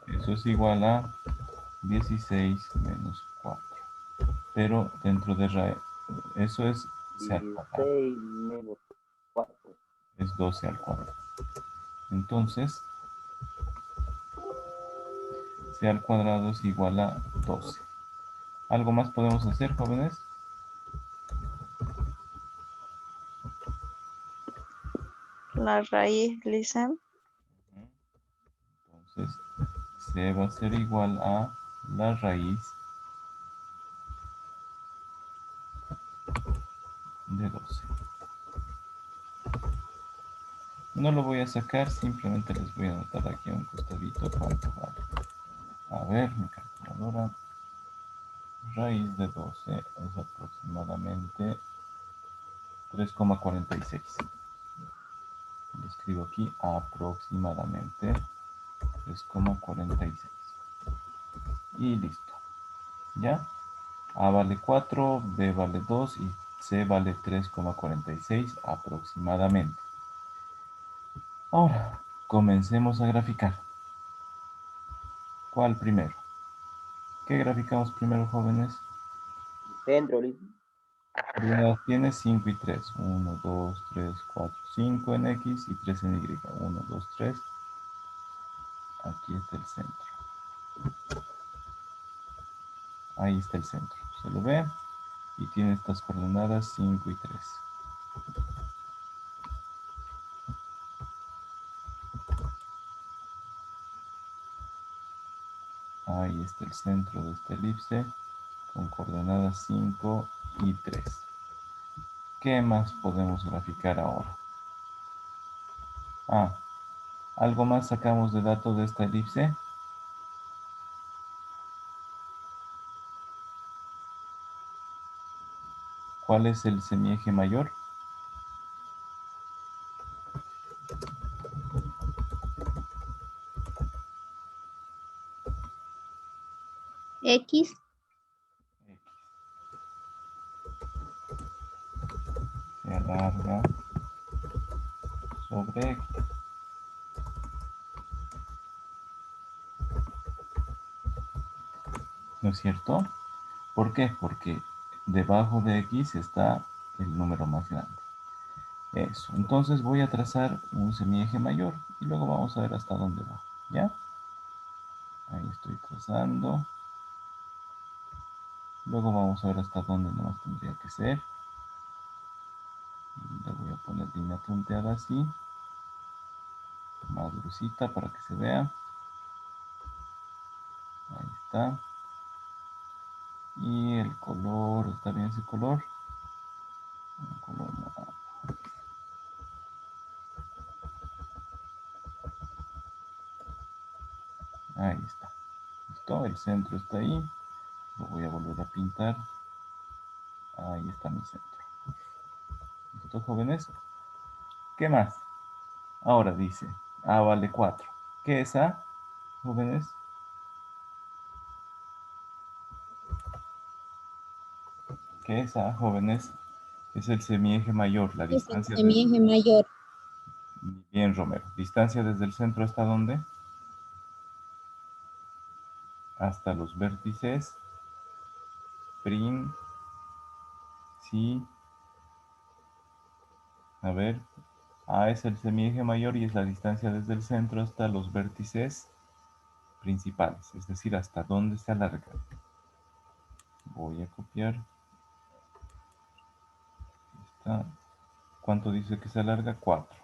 Eso es igual a 16 menos 4. Pero dentro de raíz, eso es C al cuadrado. 16 menos 4. Es 12 al cuadrado. Entonces, C al cuadrado es igual a 12. ¿Algo más podemos hacer, jóvenes? La raíz, dicen. Entonces, C va a ser igual a la raíz de 12. No lo voy a sacar, simplemente les voy a anotar aquí a un costadito cuánto vale. A ver, mi calculadora. Raíz de 12 es aproximadamente 3,46. Lo escribo aquí aproximadamente 3,46. Y listo. ¿Ya? A vale 4, B vale 2 y C vale 3,46 aproximadamente. Ahora, comencemos a graficar. ¿Cuál primero? ¿Qué graficamos primero, jóvenes? Centro, dicen. Coordenadas tiene 5 y 3. 1, 2, 3, 4, 5 en X y 3 en Y. 1, 2, 3. Aquí está el centro. Ahí está el centro. ¿Se lo ve? Y tiene estas coordenadas 5 y 3. Ahí está el centro de esta elipse con coordenadas 5 y 3. ¿Qué más podemos graficar ahora? Ah, ¿algo más sacamos de datos de esta elipse? ¿Cuál es el semieje mayor? X, X. Se alarga sobre X. ¿No es cierto? ¿Por qué? Porque debajo de X está el número más grande. Eso. Entonces voy a trazar un semieje mayor y luego vamos a ver hasta dónde va. ¿Ya? Ahí estoy trazando. Luego vamos a ver hasta dónde nomás tendría que ser. Le voy a poner línea punteada así. Más gruesita para que se vea. Ahí está. Y el color, ¿está bien ese color? Un color naranja. Ahí está. ¿Listo? El centro está ahí. Lo voy a volver a pintar. Ahí está mi centro. ¿Listo, jóvenes? ¿Qué más? Ahora dice, A vale 4. ¿Qué es A, jóvenes? ¿Qué es A, jóvenes? Es el semieje mayor, la Es el distancia semieje mayor. Bien, Romero. ¿Distancia desde el centro hasta dónde? Hasta los vértices. Prim. Sí. A ver. A es el semieje mayor y es la distancia desde el centro hasta los vértices principales. Es decir, hasta dónde se alarga. Voy a copiar. Está. ¿Cuánto dice que se alarga? 4.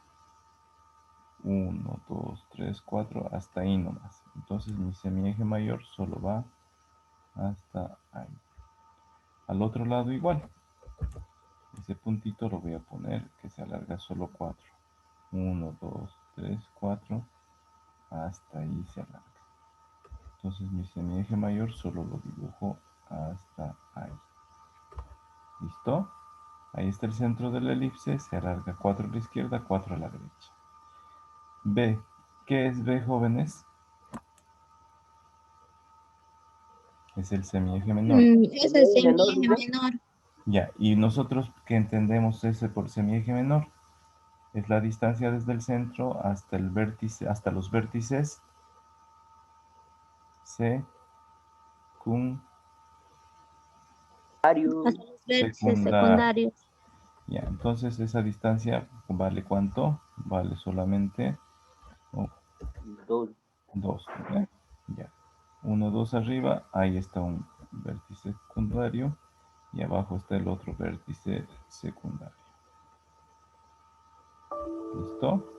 1, 2, 3, 4, hasta ahí nomás. Entonces mi semieje mayor solo va hasta ahí. Al otro lado igual. Ese puntito lo voy a poner que se alarga solo 4. 1, 2, 3, 4. Hasta ahí se alarga. Entonces mi semieje mayor solo lo dibujo hasta ahí. ¿Listo? Ahí está el centro de la elipse. Se alarga 4 a la izquierda, 4 a la derecha. B. ¿Qué es B, jóvenes? Es el semieje menor. Es el semieje menor. Ya, y nosotros que entendemos ese por semieje menor, es la distancia desde el centro hasta el vértice, hasta los vértices Hasta los vértices secundarios. secundarios. Ya, entonces esa distancia vale ¿cuánto? Vale solamente 2. Ya. 1, 2 arriba, ahí está un vértice secundario y abajo está el otro vértice secundario. ¿Listo?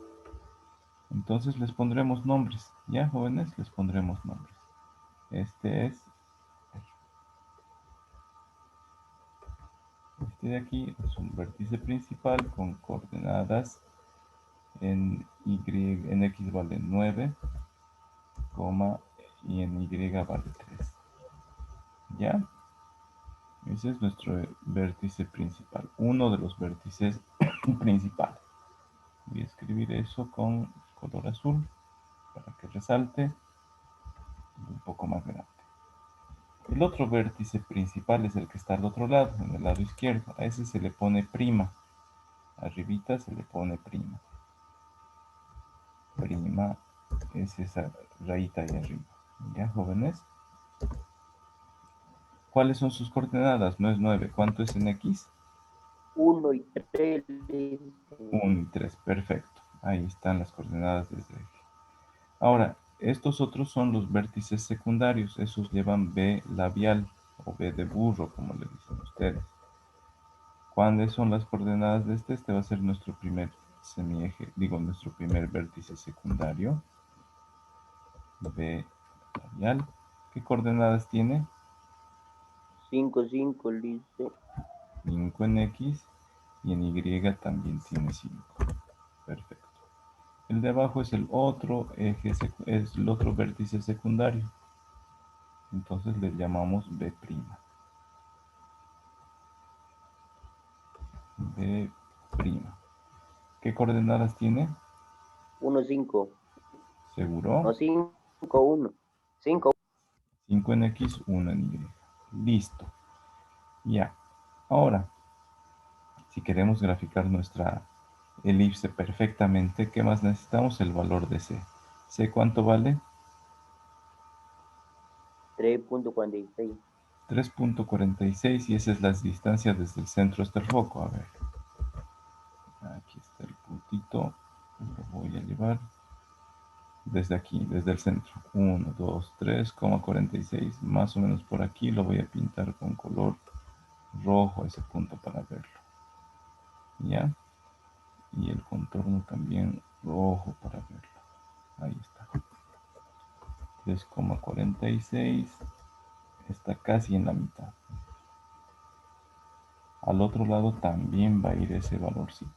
Entonces les pondremos nombres. ¿Ya, jóvenes? Les pondremos nombres. Este de aquí es un vértice principal con coordenadas en X vale 9, y en Y vale 3. ¿Ya? Ese es nuestro vértice principal, uno de los vértices principales. Voy a escribir eso con color azul para que resalte un poco más grande. El otro vértice principal es el que está al otro lado, en el lado izquierdo. A ese se le pone prima. Arribita se le pone prima. Prima es esa rayita ahí arriba. ¿Ya, jóvenes? ¿Cuáles son sus coordenadas? No es 9. ¿Cuánto es en X? 1 y 3. 1 y 3. Perfecto. Ahí están las coordenadas desde eje. Ahora, estos otros son los vértices secundarios. Esos llevan B labial o B de burro, como le dicen ustedes. ¿Cuáles son las coordenadas de este? Este va a ser nuestro primer semieje, nuestro primer vértice secundario. B labial. ¿Qué coordenadas tiene? 5, 5, dice. 5 en X y en Y también tiene 5. Perfecto. El de abajo es el otro eje, es el otro vértice secundario. Entonces le llamamos B'. B'. ¿Qué coordenadas tiene? 1, 5. ¿Seguro? No, 5, 1. 5. 5 en X, 1 en Y. Listo. Ya. Ahora, si queremos graficar nuestra elipse perfectamente, ¿qué más necesitamos? El valor de C. ¿C cuánto vale? 3.46. 3.46 y esa es la distancia desde el centro hasta el foco. A ver, aquí está el puntito, lo voy a llevar desde aquí, desde el centro. 1, 2, 3,46, más o menos por aquí. Lo voy a pintar con color rojo ese punto para verlo. ¿Ya? Y el contorno también rojo para verlo. Ahí está. 3,46 está casi en la mitad. Al otro lado también va a ir ese valorcito.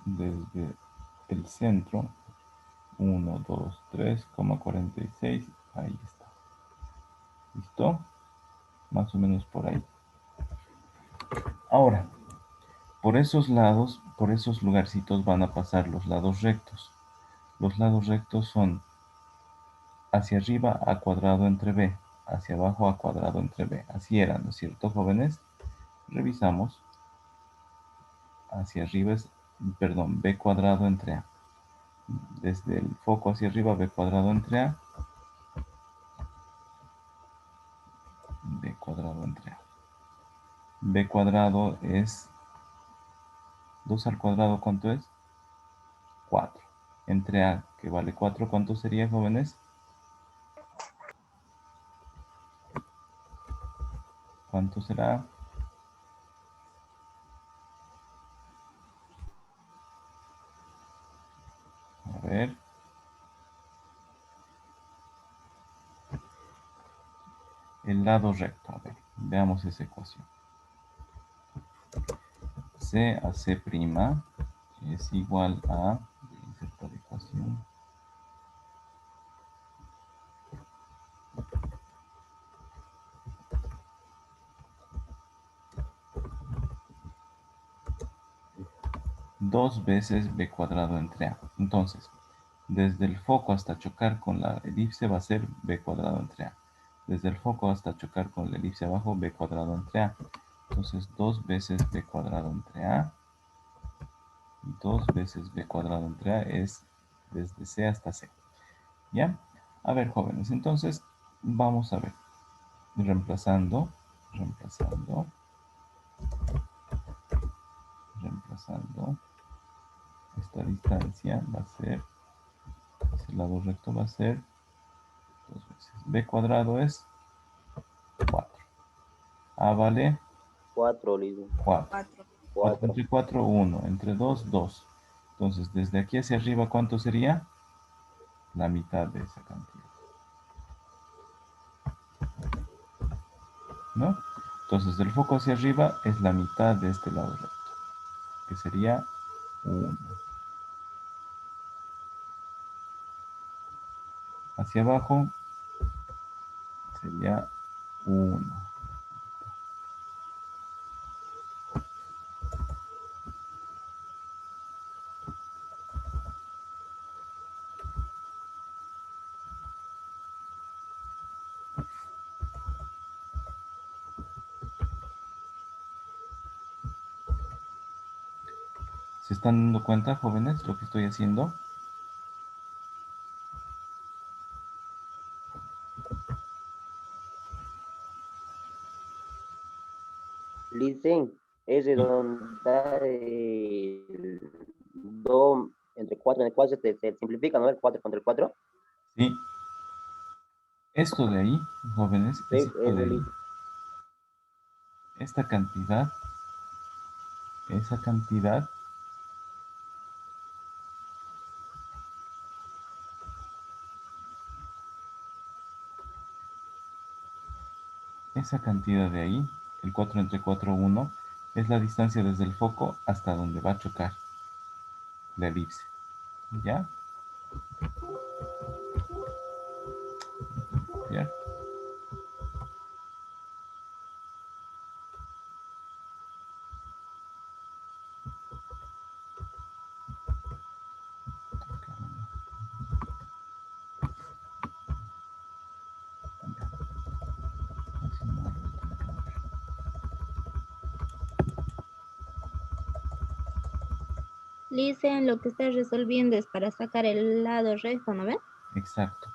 Desde el centro, 1, 2, 3,46, ahí está. ¿Listo? Más o menos por ahí. Ahora, por esos lados, por esos lugarcitos van a pasar los lados rectos. Los lados rectos son hacia arriba a cuadrado entre b, hacia abajo a cuadrado entre b. Así era, ¿no es cierto, jóvenes? Revisamos. Hacia arriba es, perdón, b cuadrado entre a. Desde el foco hacia arriba, b cuadrado entre a. B cuadrado entre a. B cuadrado es 2 al cuadrado, ¿cuánto es? 4. Entre a, que vale 4, ¿cuánto sería, jóvenes? ¿Cuánto será? A ver. El lado recto, a ver, veamos esa ecuación. C a C' es igual a, voy a insertar ecuación. Dos veces b cuadrado entre a. Entonces, desde el foco hasta chocar con la elipse va a ser b cuadrado entre a. Desde el foco hasta chocar con la elipse abajo, b cuadrado entre a. Entonces, 2 veces b cuadrado entre a. 2 veces b cuadrado entre a es desde c hasta c. ¿Ya? A ver, jóvenes, entonces vamos a ver. Reemplazando esta distancia va a ser, ese lado recto va a ser 2 veces. B cuadrado es 4. A vale 4, Liz. 4. 4. 4 4. entre 4, 1. Entre 2, 2. Entonces, desde aquí hacia arriba, ¿cuánto sería? La mitad de esa cantidad. ¿No? Entonces, del foco hacia arriba es la mitad de este lado recto, que sería 1. Hacia abajo sería 1. ¿Se están dando cuenta, jóvenes, lo que estoy haciendo? Listen, ese donde está el 2 entre 4 en el 4 se simplifica, ¿no? El 4 contra el 4. Sí. Esto de ahí, jóvenes, Sí, es esto de ahí. listo. Esta cantidad, esa cantidad, de ahí, el 4 entre 4, 1, es la distancia desde el foco hasta donde va a chocar la elipse. ¿Ya? ¿Ya? Listen, lo que estás resolviendo es para sacar el lado recto, ¿no ves? Exacto.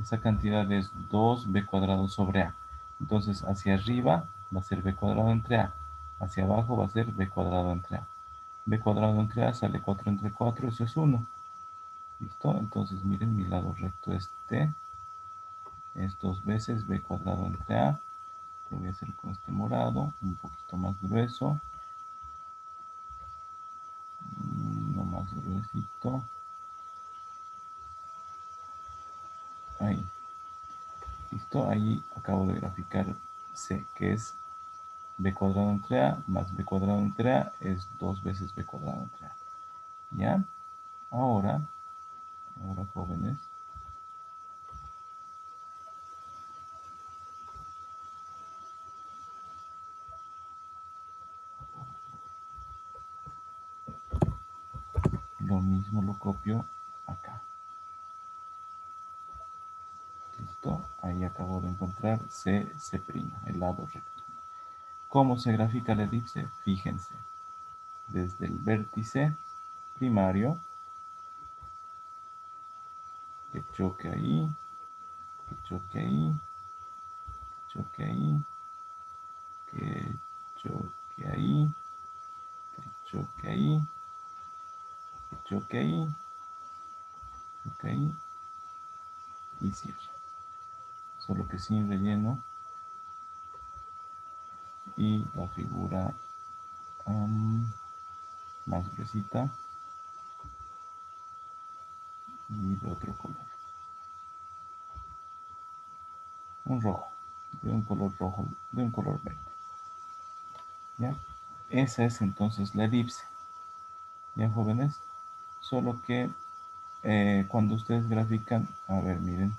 Esa cantidad es 2b cuadrado sobre a. Entonces, hacia arriba va a ser b cuadrado entre a. Hacia abajo va a ser b cuadrado entre a. B cuadrado entre a sale 4 entre 4, eso es 1. ¿Listo? Entonces, miren, mi lado recto este es 2 veces b cuadrado entre a. Lo voy a hacer con este morado, un poquito más grueso. No más gruesito. Ahí. ¿Listo? Ahí acabo de graficar c, que es b cuadrado entre a más b cuadrado entre a es 2 veces b cuadrado entre a. ¿Ya? Ahora jóvenes, lo mismo lo copio acá. ¿Listo? Ahí acabo de encontrar C', el lado recto. ¿Cómo se grafica la elipse? Fíjense. Desde el vértice primario, que choque ahí, que choque ahí, que choque ahí, que choque ahí, que choque ahí, que choque ahí, choque ahí, y cierra. Solo que sin relleno. Y la figura más gruesita y de otro color. Un rojo, de un color rojo, de un color verde. ¿Ya? Esa es entonces la elipse. ¿Ya, jóvenes? Solo que cuando ustedes grafican, a ver, miren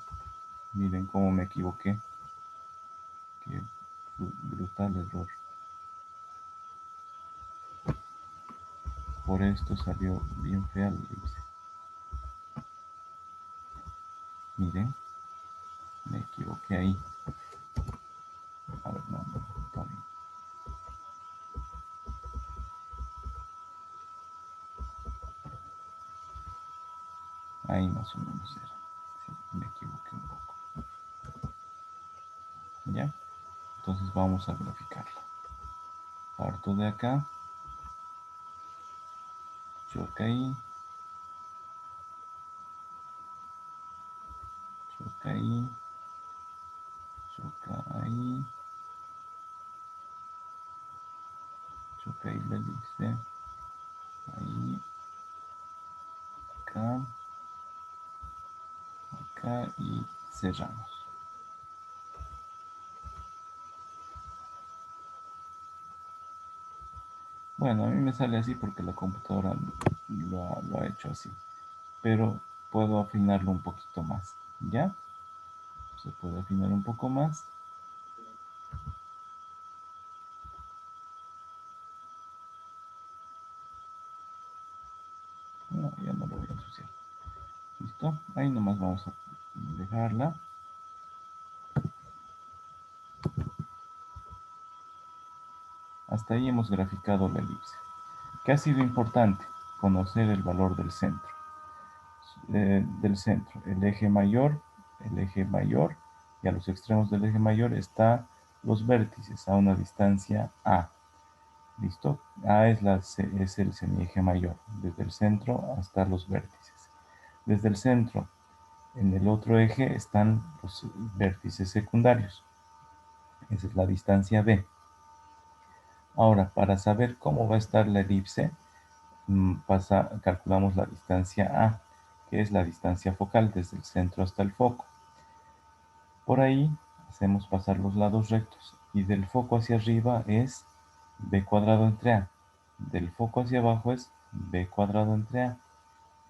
cómo me equivoqué. Qué brutal error. Por esto salió bien fea la elipse. Miren, me equivoqué ahí. A ver, no, está bien. Ahí más o menos era. Sí, me equivoqué un poco. ¿Ya? Entonces vamos a graficarla. Parto de acá. Choca ahí. Choca ahí. Choca ahí. Choca ahí la elipse. Ahí. Acá. Acá y cerramos. Bueno, a mí me sale así porque la computadora lo ha hecho así. Pero puedo afinarlo un poquito más. ¿Ya? Se puede afinar un poco más. No, ya no lo voy a ensuciar. ¿Listo? Ahí nomás vamos a dejarla. Hasta ahí hemos graficado la elipse. ¿Qué ha sido importante? Conocer el valor del centro. El eje mayor, y a los extremos del eje mayor están los vértices a una distancia A. ¿Listo? A es el semieje mayor, desde el centro hasta los vértices. Desde el centro, en el otro eje están los vértices secundarios. Esa es la distancia B. Ahora, para saber cómo va a estar la elipse, calculamos la distancia A, que es la distancia focal desde el centro hasta el foco. Por ahí hacemos pasar los lados rectos y del foco hacia arriba es b cuadrado entre a. Del foco hacia abajo es b cuadrado entre a.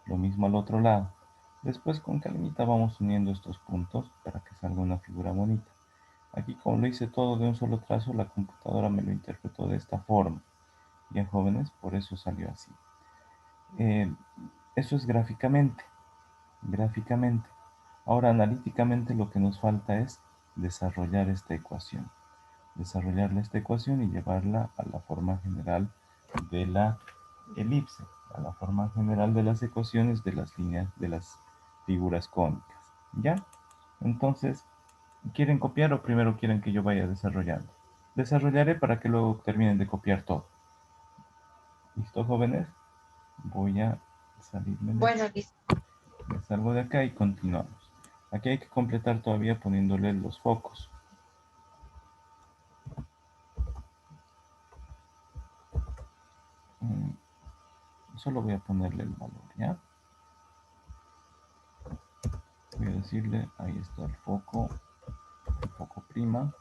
Lo mismo al otro lado. Después con calmita vamos uniendo estos puntos para que salga una figura bonita. Aquí como lo hice todo de un solo trazo, la computadora me lo interpretó de esta forma. Bien, jóvenes, por eso salió así. Eso es gráficamente. Ahora, analíticamente lo que nos falta es desarrollar esta ecuación. Desarrollarla esta ecuación y llevarla a la forma general de la elipse, a la forma general de las ecuaciones de las líneas, de las figuras cónicas. ¿Ya? Entonces, ¿quieren copiar o primero quieren que yo vaya desarrollando? Desarrollaré para que luego terminen de copiar todo. ¿Listo, jóvenes? Voy a salirme de Bueno, aquí. listo. Me salgo de acá y continuamos. Aquí hay que completar todavía poniéndole los focos. Solo voy a ponerle el valor, ¿ya? Voy a decirle, ahí está el foco prima.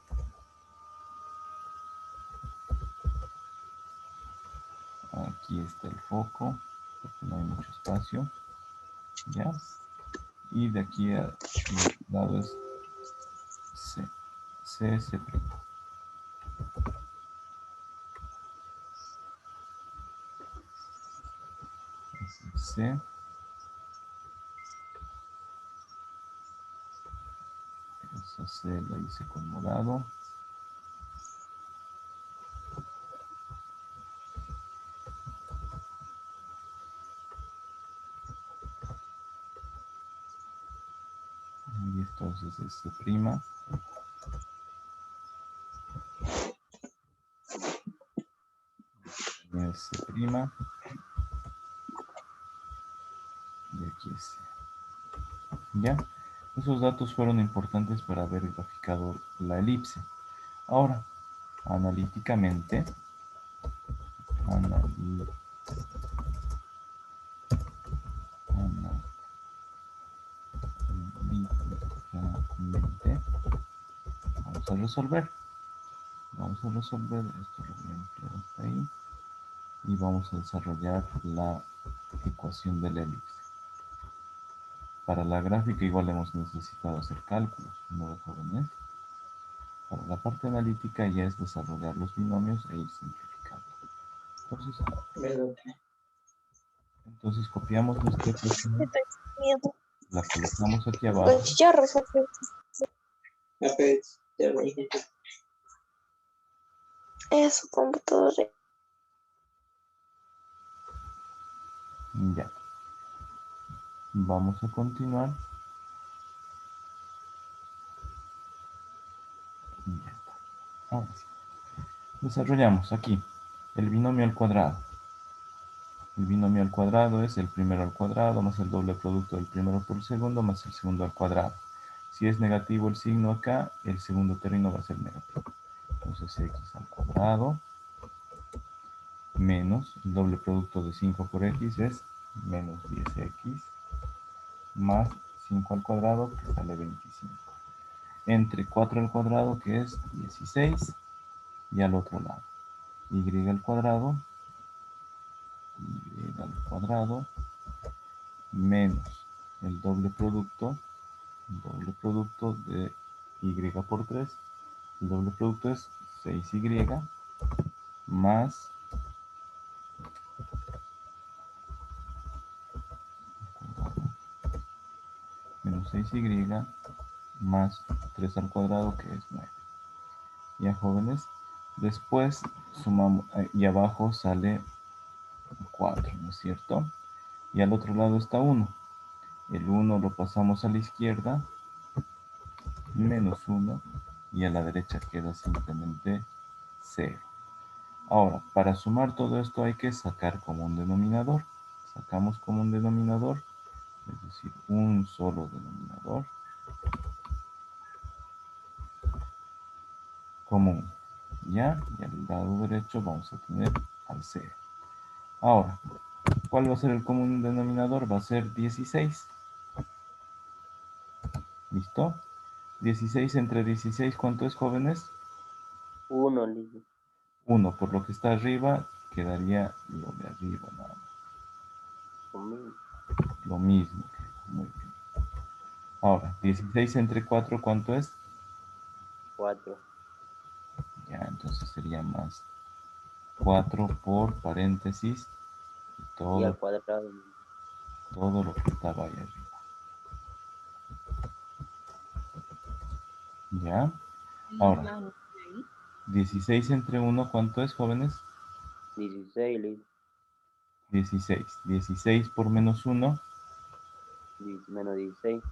Aquí está el foco, porque no hay mucho espacio, ¿ya? Y de aquí al lado es C, CS prima. C, esa C la hice con morado. Y entonces es C prima. Es C prima. Y aquí es C. ¿Ya? Esos datos fueron importantes para haber graficado la elipse. Ahora, analíticamente, vamos a resolver. Vamos a resolver esto, lo voy a emplear hasta ahí. Y vamos a desarrollar la ecuación de la elipse. Para la gráfica igual hemos necesitado hacer cálculos, ¿no, jóvenes? Para la parte analítica ya es desarrollar los binomios e ir simplificando. Entonces copiamos nuestra ecuación, la colocamos aquí abajo. Eso, computadora. Ya. Vamos a continuar. Ya está. Ahora sí. Desarrollamos aquí el binomio al cuadrado. El binomio al cuadrado es el primero al cuadrado más el doble producto del primero por el segundo más el segundo al cuadrado. Si es negativo el signo acá, el segundo término va a ser negativo. Entonces x al cuadrado menos el doble producto de 5 por x es menos 10x más 5 al cuadrado que sale 25. Entre 4 al cuadrado que es 16 y al otro lado y al cuadrado menos el doble producto de y por 3. El doble producto es 6y más menos 6y más 3 al cuadrado que es 9. Ya, jóvenes, después sumamos y abajo sale 4, ¿no es cierto? Y al otro lado está 1. El 1 lo pasamos a la izquierda, menos 1, y a la derecha queda simplemente 0. Ahora, para sumar todo esto hay que sacar común denominador. Sacamos común denominador, es decir, un solo denominador común. ¿Ya? Y al lado derecho vamos a tener al 0. Ahora, ¿cuál va a ser el común denominador? Va a ser 16. ¿Listo? 16 entre 16, ¿cuánto es, jóvenes? 1, listo. 1, por lo que está arriba, quedaría lo de arriba, nada más. Conmigo. Lo mismo. Muy bien. Ahora, 16 entre 4, ¿cuánto es? 4. Ya, entonces sería más 4 por paréntesis y Y al todo, cuadrado. todo lo que estaba ahí arriba. ¿Ya? Ahora, 16 entre 1, ¿cuánto es, jóvenes? 16, listo. 16. 16 por menos 1, Menos 16.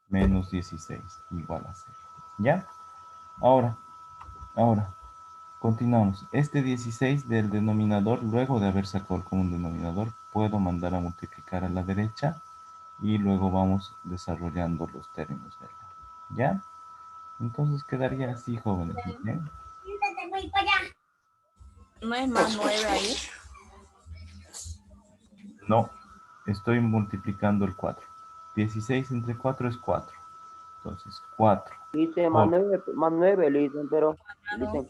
menos 16 igual a 0. ¿Ya? Ahora, continuamos. Este 16 del denominador, luego de haber sacado el común denominador, puedo mandar a multiplicar a la derecha y luego vamos desarrollando los términos de acá. ¿Ya? Entonces quedaría así, jóvenes. ¿Bien? ¿No es más 9 ahí? No, estoy multiplicando el 4. 16 entre 4 es 4. Entonces, 4 Dice por... más 9, le dicen, pero No. dicen,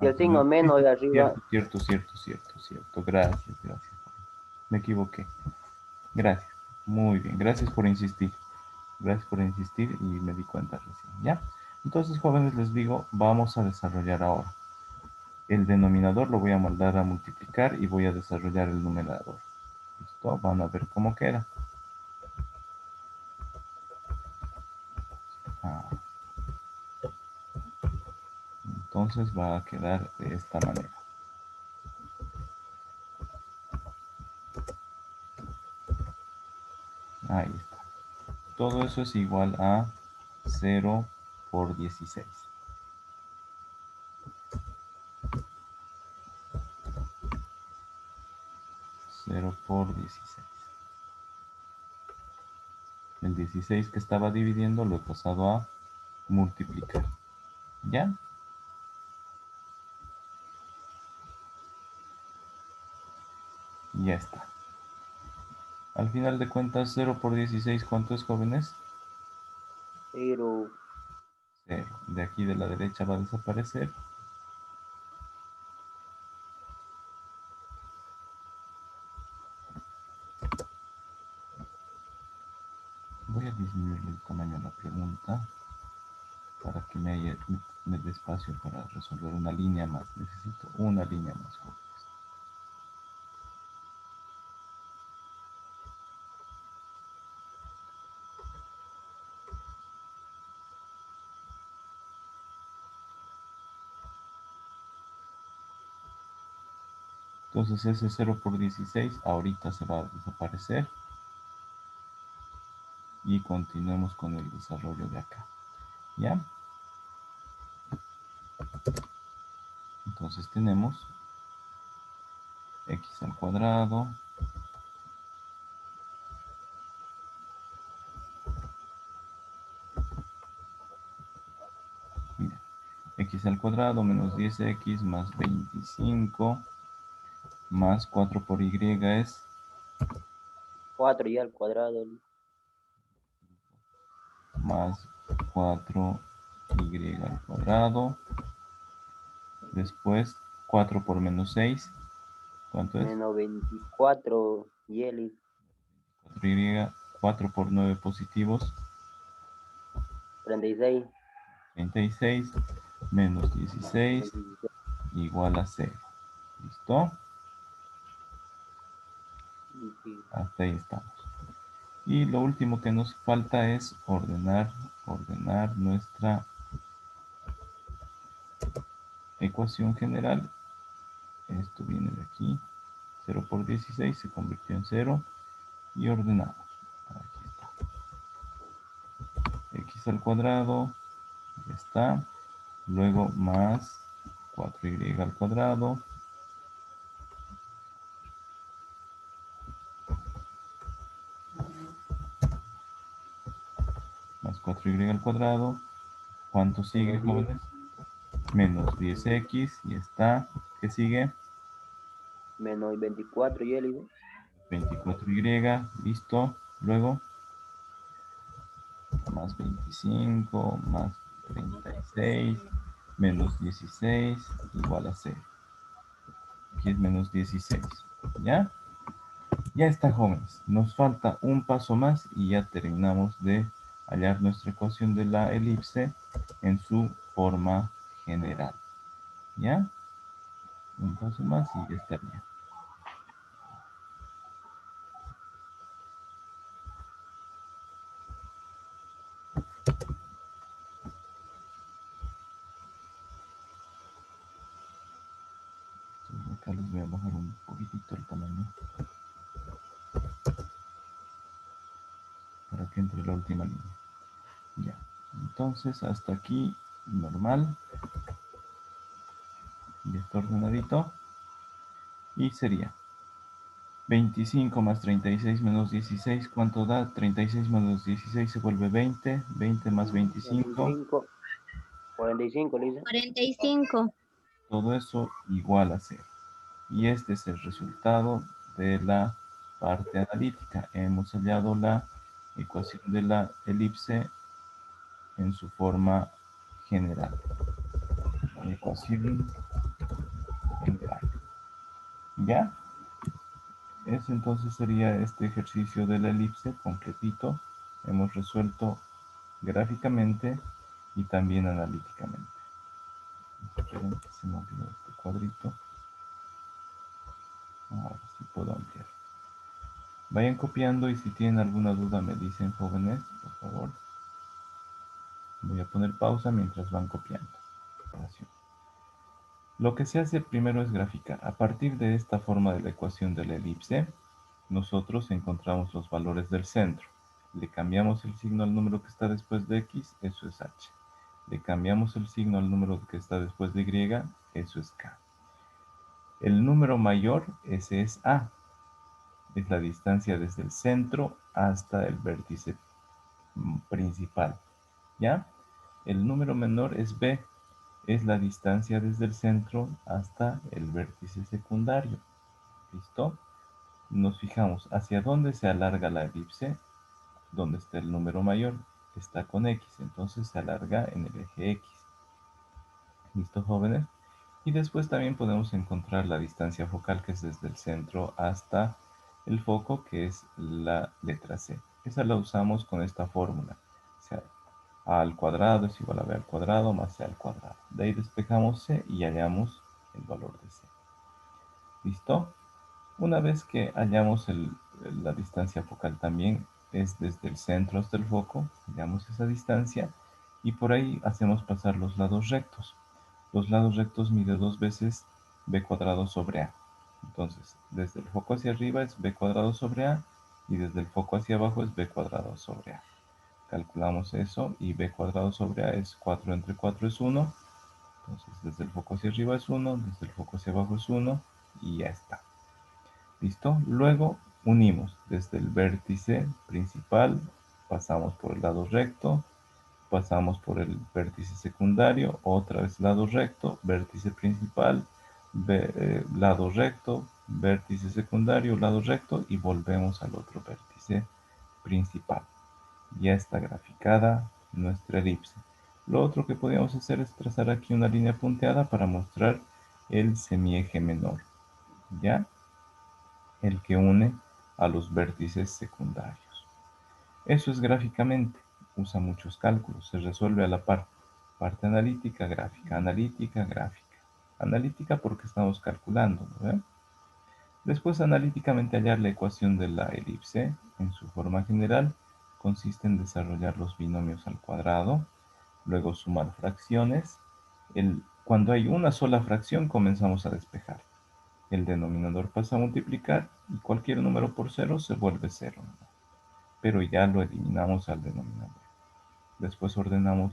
y Ah, el signo menos de arriba, cierto. Gracias. Me equivoqué. Gracias. Muy bien. Gracias por insistir. Gracias por insistir y me di cuenta recién. ¿Ya? Entonces, jóvenes, les digo, vamos a desarrollar ahora. El denominador lo voy a mandar a multiplicar y voy a desarrollar el numerador. ¿Listo? Van a ver cómo queda. Ah, entonces va a quedar de esta manera. Ahí está. Todo eso es igual a 0 por 16. 0 por 16. El 16 que estaba dividiendo lo he pasado a multiplicar. ¿Ya? Ya está. Al final de cuentas, 0 por 16, ¿cuánto es, jóvenes? pero 0. De aquí de la derecha va a desaparecer. Voy a disminuir el tamaño de la pregunta para que me dé espacio para resolver una línea más. Necesito una línea más, jóvenes. Entonces ese 0 por 16 ahorita se va a desaparecer. Y continuemos con el desarrollo de acá. ¿Ya? Entonces tenemos x al cuadrado mira, x al cuadrado menos 10x más 25 más 4 por y es 4 y al cuadrado, más 4y al cuadrado. Después 4 por menos 6. ¿Cuánto es? menos 24 y el 4y. 4 por 9 positivos. 36, 36 menos 16 igual a 0. ¿Listo? Hasta ahí estamos. Y lo último que nos falta es ordenar nuestra ecuación general. Esto viene de aquí. 0 por 16 se convirtió en 0 y ordenamos. Aquí está. X al cuadrado, ya está. Luego más 4y al cuadrado. Más 4y al cuadrado. ¿Cuánto sigue, menos 10, jóvenes? Menos 10x, ya está. ¿Qué sigue? menos 24 y el 24y, listo. Luego, más 25, más 36, menos 16, igual a 0. Aquí es menos 16, ¿ya? Ya está, jóvenes. Nos falta un paso más y ya terminamos de hallar nuestra ecuación de la elipse en su forma general. ¿Ya? Un paso más y ya estaría. Entonces acá les voy a bajar un poquitito el tamaño para para que entre la última línea. Ya. Entonces, hasta aquí, normal. Ya está ordenadito. Y sería 25 más 36 menos 16. ¿Cuánto da? 36 menos 16 se vuelve 20. 20 más 25. 45, 45, Lisa. 45. Todo eso igual a 0. Y este es el resultado de la parte analítica. Hemos hallado la ecuación de la elipse en su forma general. La ecuación general. ¿Ya? Ese entonces sería este ejercicio de la elipse completito. Hemos resuelto gráficamente y también analíticamente. Esperen, se me olvidó este cuadrito. Ahora sí puedo ampliar. Vayan copiando y si tienen alguna duda me dicen, jóvenes, por favor. Voy a poner pausa mientras van copiando. Lo que se hace primero es graficar. A partir de esta forma de la ecuación de la elipse, nosotros encontramos los valores del centro. Le cambiamos el signo al número que está después de x, eso es h. Le cambiamos el signo al número que está después de y, eso es k. El número mayor, ese es a. Es la distancia desde el centro hasta el vértice principal. ¿Ya? El número menor es b. Es la distancia desde el centro hasta el vértice secundario. ¿Listo? Nos fijamos hacia dónde se alarga la elipse. Donde está el número mayor. Está con x. Entonces se alarga en el eje x. ¿Listo, jóvenes? Y después también podemos encontrar la distancia focal, que es desde el centro hasta el foco, que es la letra c. Esa la usamos con esta fórmula. O sea, a al cuadrado es igual a b al cuadrado más c al cuadrado. De ahí despejamos c y hallamos el valor de c. ¿Listo? Una vez que hallamos la distancia focal también es desde el centro hasta el foco, hallamos esa distancia y por ahí hacemos pasar los lados rectos. Los lados rectos mide 2 veces b cuadrado sobre a. Entonces, desde el foco hacia arriba es b cuadrado sobre a y desde el foco hacia abajo es b cuadrado sobre a. Calculamos eso y b cuadrado sobre a es 4 entre 4 es 1. Entonces, desde el foco hacia arriba es 1, desde el foco hacia abajo es 1 y ya está. ¿Listo? Luego unimos desde el vértice principal, pasamos por el lado recto, pasamos por el vértice secundario, otra vez lado recto, vértice principal, lado recto, vértice secundario, lado recto y volvemos al otro vértice principal. Ya está graficada nuestra elipse. Lo otro que podríamos hacer es trazar aquí una línea punteada para mostrar el semieje menor. ¿Ya? El que une a los vértices secundarios. Eso es gráficamente, usa muchos cálculos, se resuelve a la par. Parte analítica, gráfica, analítica, gráfica. Analítica porque estamos calculando, ¿no? Después analíticamente hallar la ecuación de la elipse en su forma general consiste en desarrollar los binomios al cuadrado, luego sumar fracciones. Cuando hay una sola fracción comenzamos a despejar. El denominador pasa a multiplicar y cualquier número por cero se vuelve cero. Pero ya lo eliminamos al denominador. Después ordenamos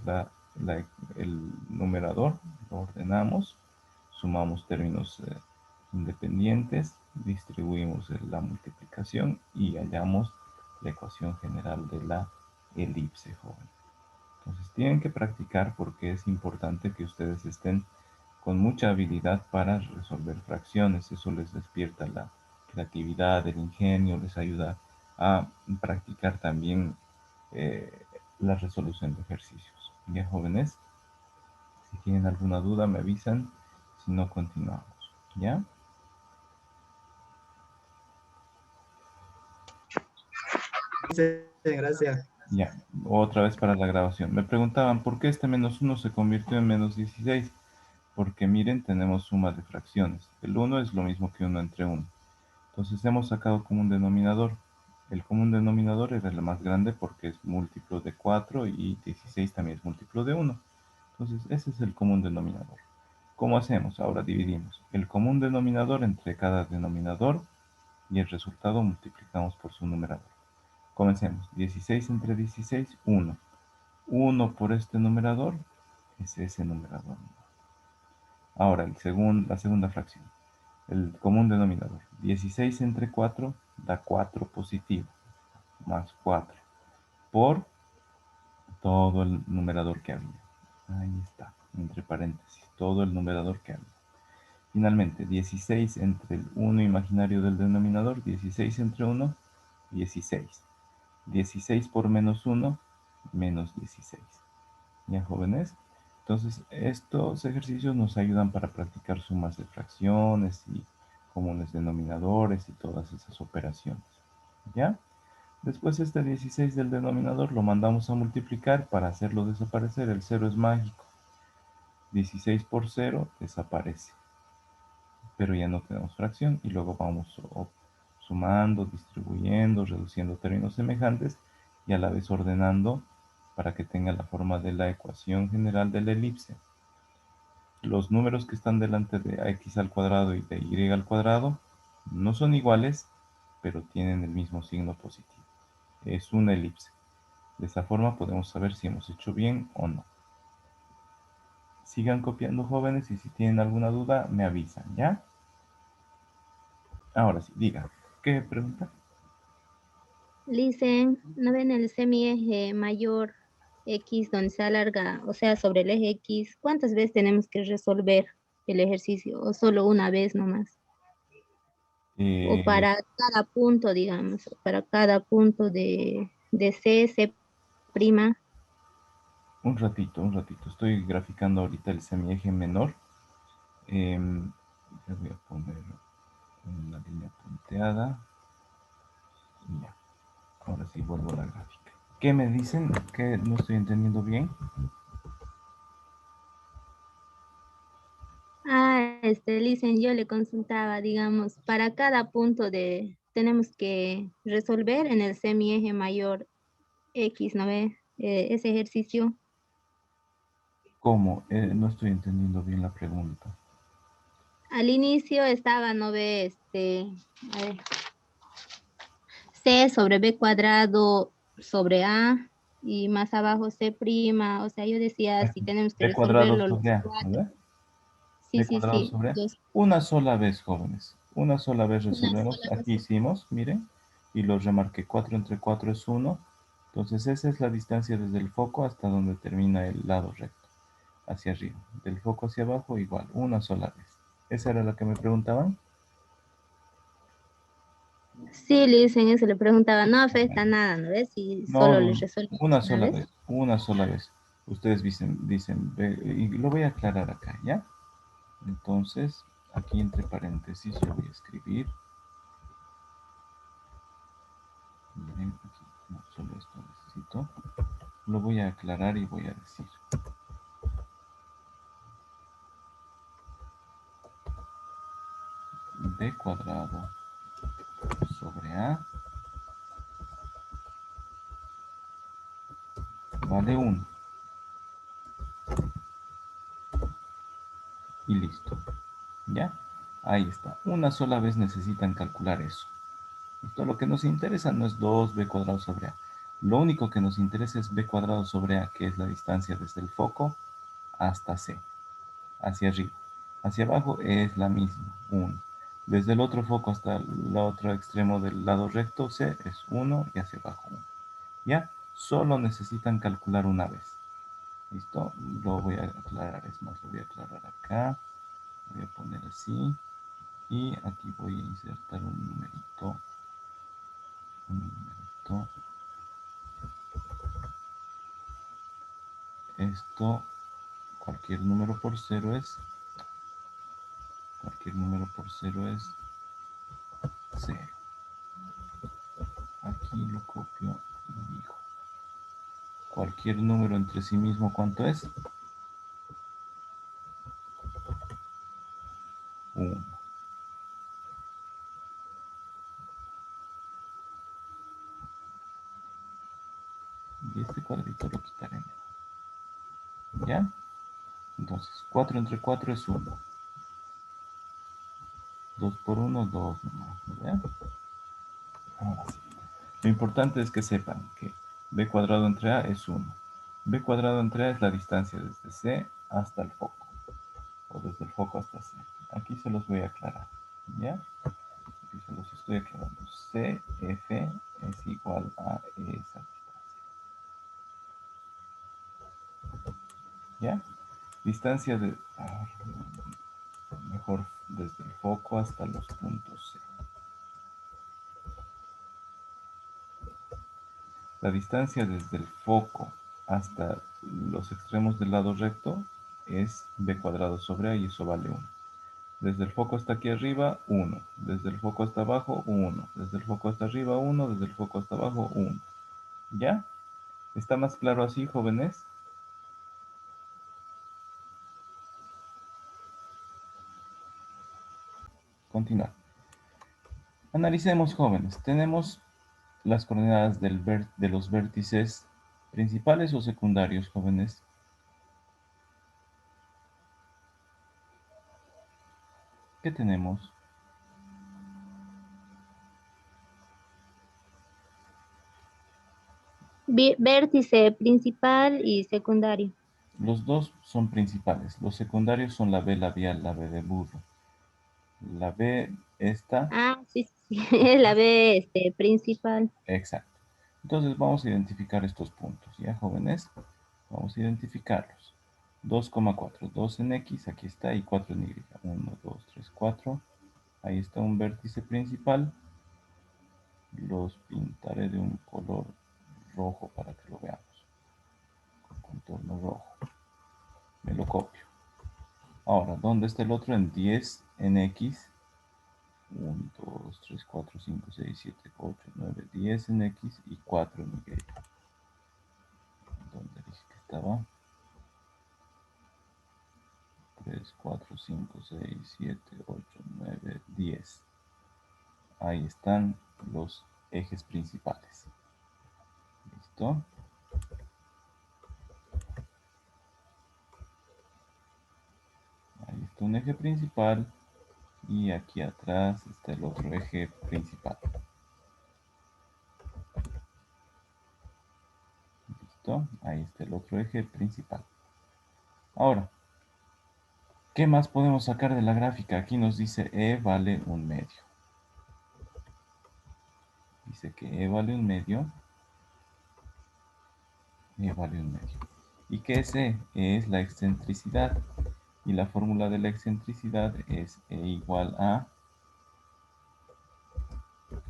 el numerador, lo ordenamos, sumamos términos independientes, distribuimos la multiplicación y hallamos la ecuación general de la elipse, joven. Entonces tienen que practicar porque es importante que ustedes estén con mucha habilidad para resolver fracciones. Eso les despierta la creatividad, el ingenio, les ayuda a practicar también la resolución de ejercicios. Ya, jóvenes, si tienen alguna duda me avisan, si no continuamos. ¿Ya? Gracias. Ya, otra vez para la grabación. Me preguntaban, ¿por qué este menos 1 se convirtió en menos 16? Porque miren, tenemos suma de fracciones. El 1 es lo mismo que 1 entre 1. Entonces hemos sacado común denominador. El común denominador era el más grande porque es múltiplo de 4 y 16 también es múltiplo de 1. Entonces ese es el común denominador. ¿Cómo hacemos? Ahora dividimos el común denominador entre cada denominador y el resultado multiplicamos por su numerador. Comencemos. 16 entre 16, 1. 1 por este numerador es ese numerador. Ahora, la segunda fracción. El común denominador. 16 entre 4 da 4 positivo. Más 4. Por todo el numerador que había. Ahí está. Entre paréntesis. Todo el numerador que había. Finalmente, 16 entre el 1 imaginario del denominador. 16 entre 1, 16. 16 por menos 1, menos 16. ¿Ya, jóvenes? Entonces, estos ejercicios nos ayudan para practicar sumas de fracciones y comunes denominadores y todas esas operaciones. ¿Ya? Después este 16 del denominador lo mandamos a multiplicar para hacerlo desaparecer. El 0 es mágico. 16 por 0 desaparece. Pero ya no tenemos fracción y luego vamos sumando, distribuyendo, reduciendo términos semejantes y a la vez ordenando para que tenga la forma de la ecuación general de la elipse. Los números que están delante de ax al cuadrado y de y al cuadrado no son iguales, pero tienen el mismo signo positivo. Es una elipse. De esa forma podemos saber si hemos hecho bien o no. Sigan copiando, jóvenes, y si tienen alguna duda me avisan, ¿ya? Ahora sí, diga. ¿Qué pregunta? Listen, ¿no ven el semieje mayor X donde se alarga, o sea, sobre el eje X? ¿Cuántas veces tenemos que resolver el ejercicio? ¿O solo una vez nomás? O para cada punto, digamos, para cada punto de C, C'. Un ratito. Estoy graficando ahorita el semieje menor. Le voy a poner una línea punteada. Y ya. Ahora sí vuelvo a la gráfica. ¿Qué me dicen? ¿Que no estoy entendiendo bien? Listen, yo le consultaba, digamos, para cada punto tenemos que resolver en el semieje mayor X, ¿no ve? Ese ejercicio. ¿Cómo? No estoy entendiendo bien la pregunta. Al inicio estaba, ¿no ve? A ver, C sobre B cuadrado sobre A y más abajo C', o sea, yo decía si tenemos que B cuadrado resolverlo los sobre A, cuatro. ¿verdad? Sí, B sí, cuadrado sí. sobre A. Una sola vez, jóvenes. Una sola vez Una resolvemos. sola Aquí vez. hicimos, miren. Y lo remarqué. 4 entre 4 es 1. Entonces esa es la distancia desde el foco hasta donde termina el lado recto. Hacia arriba. Del foco hacia abajo igual. Una sola vez. ¿Esa era la que me preguntaban? Sí, le dicen eso, le preguntaba, no afecta nada, ¿no ves? Si No, solo no, le no. resuelve Una una sola vez. vez. Una sola vez. Ustedes dicen, y lo voy a aclarar acá, ¿ya? Entonces, aquí entre paréntesis yo voy a escribir. Miren, aquí, no, solo esto necesito. Lo voy a aclarar y voy a decir. B cuadrado sobre A vale 1. Y listo. ¿Ya? Ahí está. Una sola vez necesitan calcular eso. Esto lo que nos interesa no es 2b cuadrado sobre A. Lo único que nos interesa es b cuadrado sobre A, que es la distancia desde el foco hasta C. Hacia arriba. Hacia abajo es la misma, 1. Desde el otro foco hasta el otro extremo del lado recto, C es 1 y hacia abajo 1. ¿Ya? Solo necesitan calcular una vez. ¿Listo? Lo voy a aclarar, es más, lo voy a aclarar acá. Voy a poner así. Y aquí voy a insertar un numerito. Esto, cualquier número por cero es cero. Aquí lo copio y digo. Cualquier número entre sí mismo, ¿cuánto es? 1. Y este cuadrito lo quitaremos. ¿Ya? Entonces, 4 entre 4 es 1. 2 por 1, 2 nomás, ¿verdad? Ahora sí. Lo importante es que sepan que b cuadrado entre a es 1. B cuadrado entre a es la distancia desde C hasta el foco. O desde el foco hasta C. Aquí se los voy a aclarar. ¿Ya? Aquí se los estoy aclarando. CF es igual a esa distancia. ¿Ya? Distancia de... mejor desde el foco hasta los puntos C. La distancia desde el foco hasta los extremos del lado recto es b cuadrado sobre a y eso vale 1. Desde el foco hasta aquí arriba, 1. Desde el foco hasta abajo, 1. Desde el foco hasta arriba, 1. Desde el foco hasta abajo, 1. ¿Ya? ¿Está más claro así, jóvenes? Continuar. Analicemos, jóvenes. Tenemos las coordenadas de los vértices principales o secundarios, jóvenes. ¿Qué tenemos? Vértice principal y secundario. Los dos son principales. Los secundarios son la B labial, la B de burro. La B esta. Ah, sí, sí, sí, la B principal. Exacto. Entonces vamos a identificar estos puntos, ¿ya, jóvenes? Vamos a identificarlos. 2,4. 2 en X, aquí está, y 4 en Y. 1, 2, 3, 4. Ahí está un vértice principal. Los pintaré de un color rojo para que lo veamos. Con contorno rojo. Me lo copio. Ahora, ¿dónde está el otro? En 10 en X. 1, 2, 3, 4, 5, 6, 7, 8, 9, 10 en X y 4 en Y. ¿Dónde dije que estaba? 3, 4, 5, 6, 7, 8, 9, 10. Ahí están los ejes principales. ¿Listo? Ahí está un eje principal y aquí atrás está el otro eje principal. ¿Listo? Ahí está el otro eje principal. Ahora, ¿qué más podemos sacar de la gráfica? Aquí nos dice E vale un medio. Dice que E vale un medio. E vale un medio. ¿Y qué es E? E es la excentricidad. Y la fórmula de la excentricidad es E igual a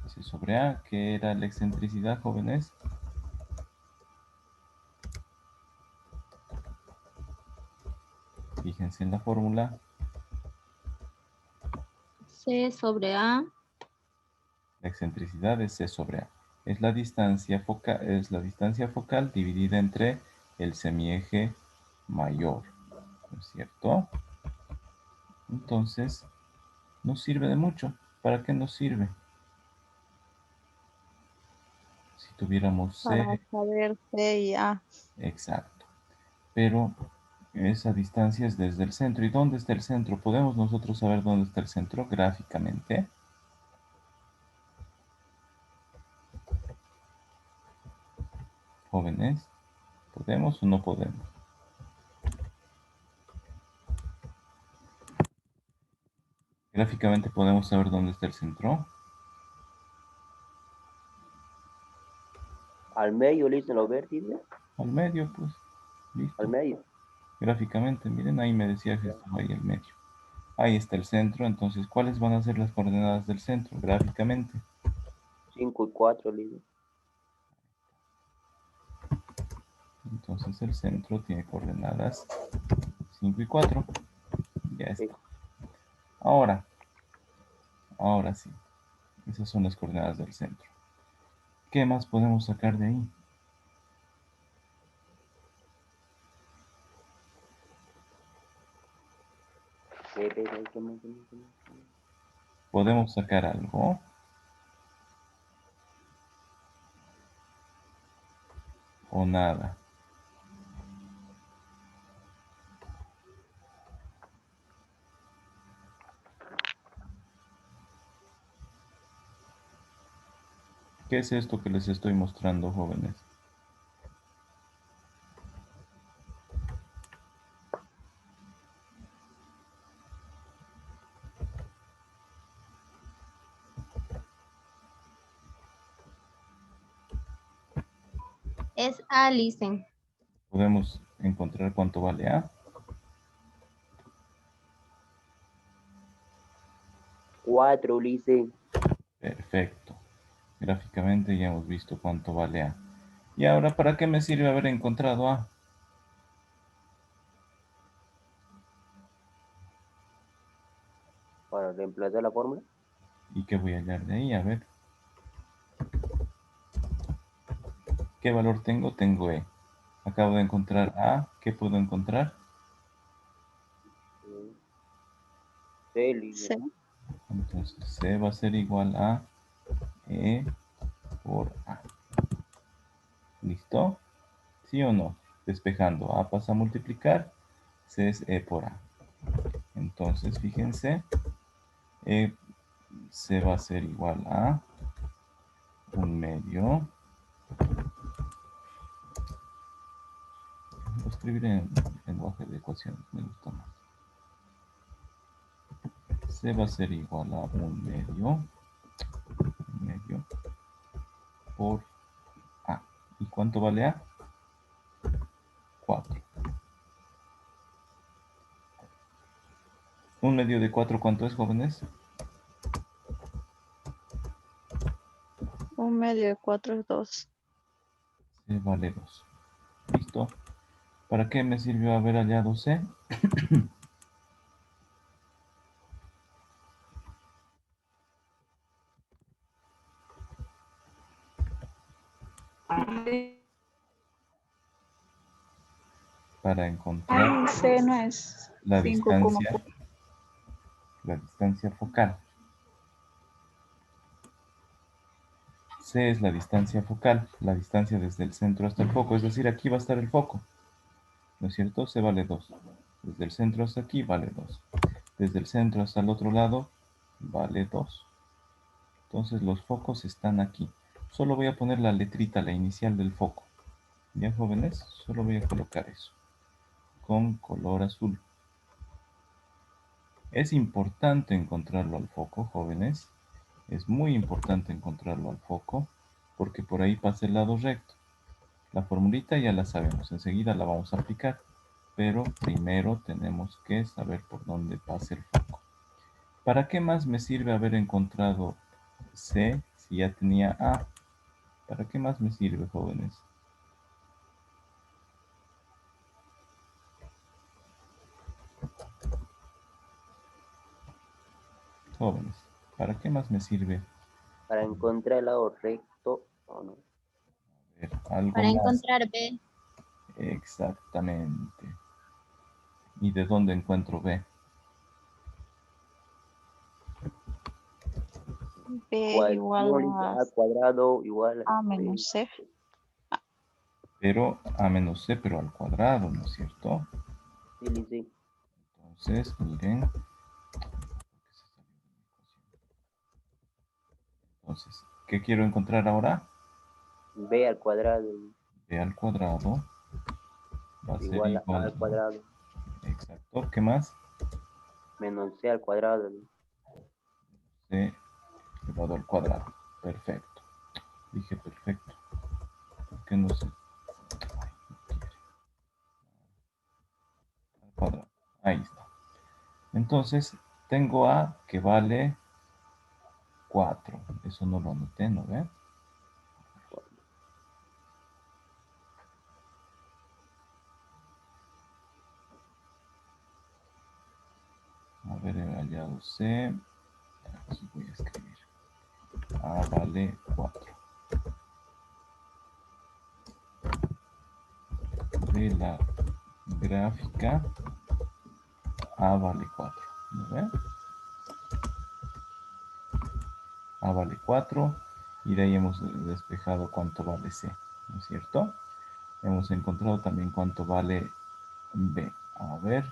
C sobre A. ¿Qué era la excentricidad, jóvenes? Fíjense en la fórmula. C sobre A. La excentricidad es C sobre A. Es la distancia focal dividida entre el semieje mayor. ¿No es cierto? Entonces, nos sirve de mucho. ¿Para qué nos sirve? Si tuviéramos Para C, saber C y A. exacto. Pero esa distancia es desde el centro. ¿Y dónde está el centro? ¿Podemos nosotros saber dónde está el centro gráficamente? Jóvenes, ¿podemos o no podemos? Gráficamente podemos saber dónde está el centro. Al medio le dicen los vértices. Al medio, pues. Al Listo. medio. Gráficamente, miren, ahí me decía que estaba ahí el medio. Ahí está el centro, entonces, ¿cuáles van a ser las coordenadas del centro gráficamente? 5 y 4 le dicen. Entonces el centro tiene coordenadas 5 y 4. Ya Sí. está. Ahora sí. Esas son las coordenadas del centro. ¿Qué más podemos sacar de ahí? ¿Podemos sacar algo? ¿O nada? ¿Qué es esto que les estoy mostrando, jóvenes? Es A, listen. ¿Podemos encontrar cuánto vale A? 4, listen. Perfecto. Gráficamente ya hemos visto cuánto vale A. Y ahora, ¿para qué me sirve haber encontrado A? Para reemplazar la fórmula. ¿Y qué voy a hallar de ahí? A ver. ¿Qué valor tengo? Tengo E. Acabo de encontrar A. ¿Qué puedo encontrar? C, C. listen. Entonces C va a ser igual a E por A. ¿Listo? ¿Sí o no? Despejando. A pasa a multiplicar. C es E por A. Entonces, fíjense. C va a ser igual a 1/2. Lo escribiré en lenguaje de ecuaciones. Me gusta más. C va a ser igual a 1/2 por A. ¿Y cuánto vale A? 4. 1/2 de 4, ¿cuánto es, jóvenes? 1/2 de 4 es 2. C vale 2. Listo. ¿Para qué me sirvió haber hallado C? Para encontrar C no es la 5,4. distancia focal. C es la distancia focal, la distancia desde el centro hasta el foco, es decir, aquí va a estar el foco, ¿no es cierto? C vale 2. Desde el centro hasta aquí vale 2. Desde el centro hasta el otro lado vale 2. Entonces los focos están aquí. Solo voy a poner la letrita, la inicial del foco. ¿Ya, jóvenes? Solo voy a colocar eso con color azul. Es importante encontrarlo al foco, jóvenes. Es muy importante encontrarlo al foco porque por ahí pasa el lado recto. La formulita ya la sabemos, enseguida la vamos a aplicar, pero primero tenemos que saber por dónde pasa el foco. ¿Para qué más me sirve haber encontrado C si ya tenía A? ¿Para qué más me sirve, jóvenes? Jóvenes, ¿para qué más me sirve? Para encontrar el lado recto. ¿O no? A ver, algo Para más. encontrar B. Exactamente. ¿Y de dónde encuentro B? B igual Ecuación a A cuadrado igual A B. menos C. Pero A menos C, pero al cuadrado, ¿no es cierto? Sí, listen. Entonces, miren. Entonces, ¿qué quiero encontrar ahora? B al cuadrado B al cuadrado va a ser igual a A igual al cuadrado a... Exacto. ¿Qué más? menos C al cuadrado. C elevado al cuadrado. Perfecto. Dije perfecto. ¿Por qué no sé? Ay, no quiere. Al cuadrado. Ahí está. Entonces, tengo A que vale 4. Eso no lo anoté, ¿no ve? A ver, he hallado C. Aquí voy a escribir. A vale 4. De la gráfica A vale 4. ¿No ve? A vale 4. Y de ahí hemos despejado cuánto vale C. ¿No es cierto? Hemos encontrado también cuánto vale B. A ver,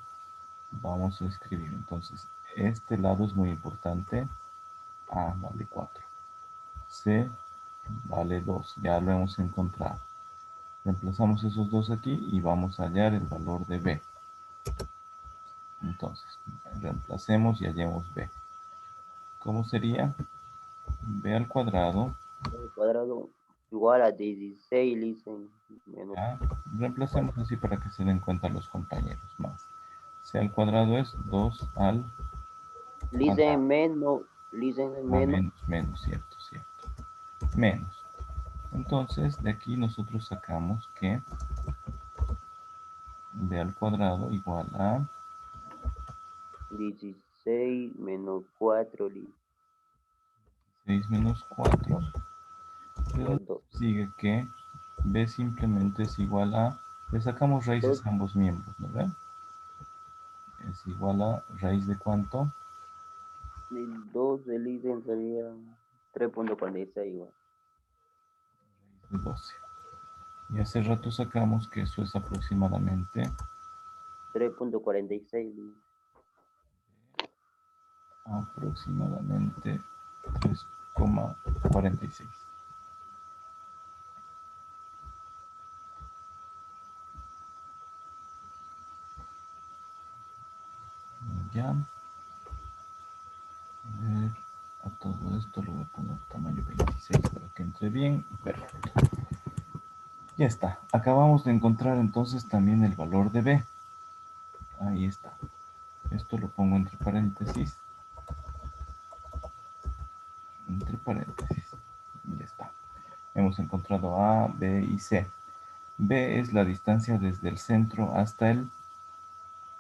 vamos a escribir. Entonces, este lado es muy importante. A vale 4. C vale 2. Ya lo hemos encontrado. Reemplazamos esos dos aquí y vamos a hallar el valor de b. Entonces, reemplacemos y hallemos b. ¿Cómo sería? B al cuadrado. Al cuadrado igual a 16, dicen. Menos Ya, reemplacemos así para que se den cuenta los compañeros más. C al cuadrado es 2 al cuadrado. dicen Ah, menos. menos, cierto, cierto. Menos. Entonces, de aquí nosotros sacamos que b al cuadrado igual a 16 menos 4, 6 menos 4. Pero igual 2. sigue que b simplemente es igual a... Le sacamos raíces a ambos miembros, ¿no ven? Es igual a raíz de ¿cuánto? 2 del dicen sería 3.46 igual. De 12. Y hace rato sacamos que eso es aproximadamente 3.46. aproximadamente 3,46. Ya. A ver, a todo esto lo voy a poner tamaño 26 para que entre bien. Perfecto. Ya está. Acabamos de encontrar entonces también el valor de b. Ahí está. Esto lo pongo entre paréntesis. Entre paréntesis. Ya está. Hemos encontrado A, B y C. B es la distancia desde el centro hasta el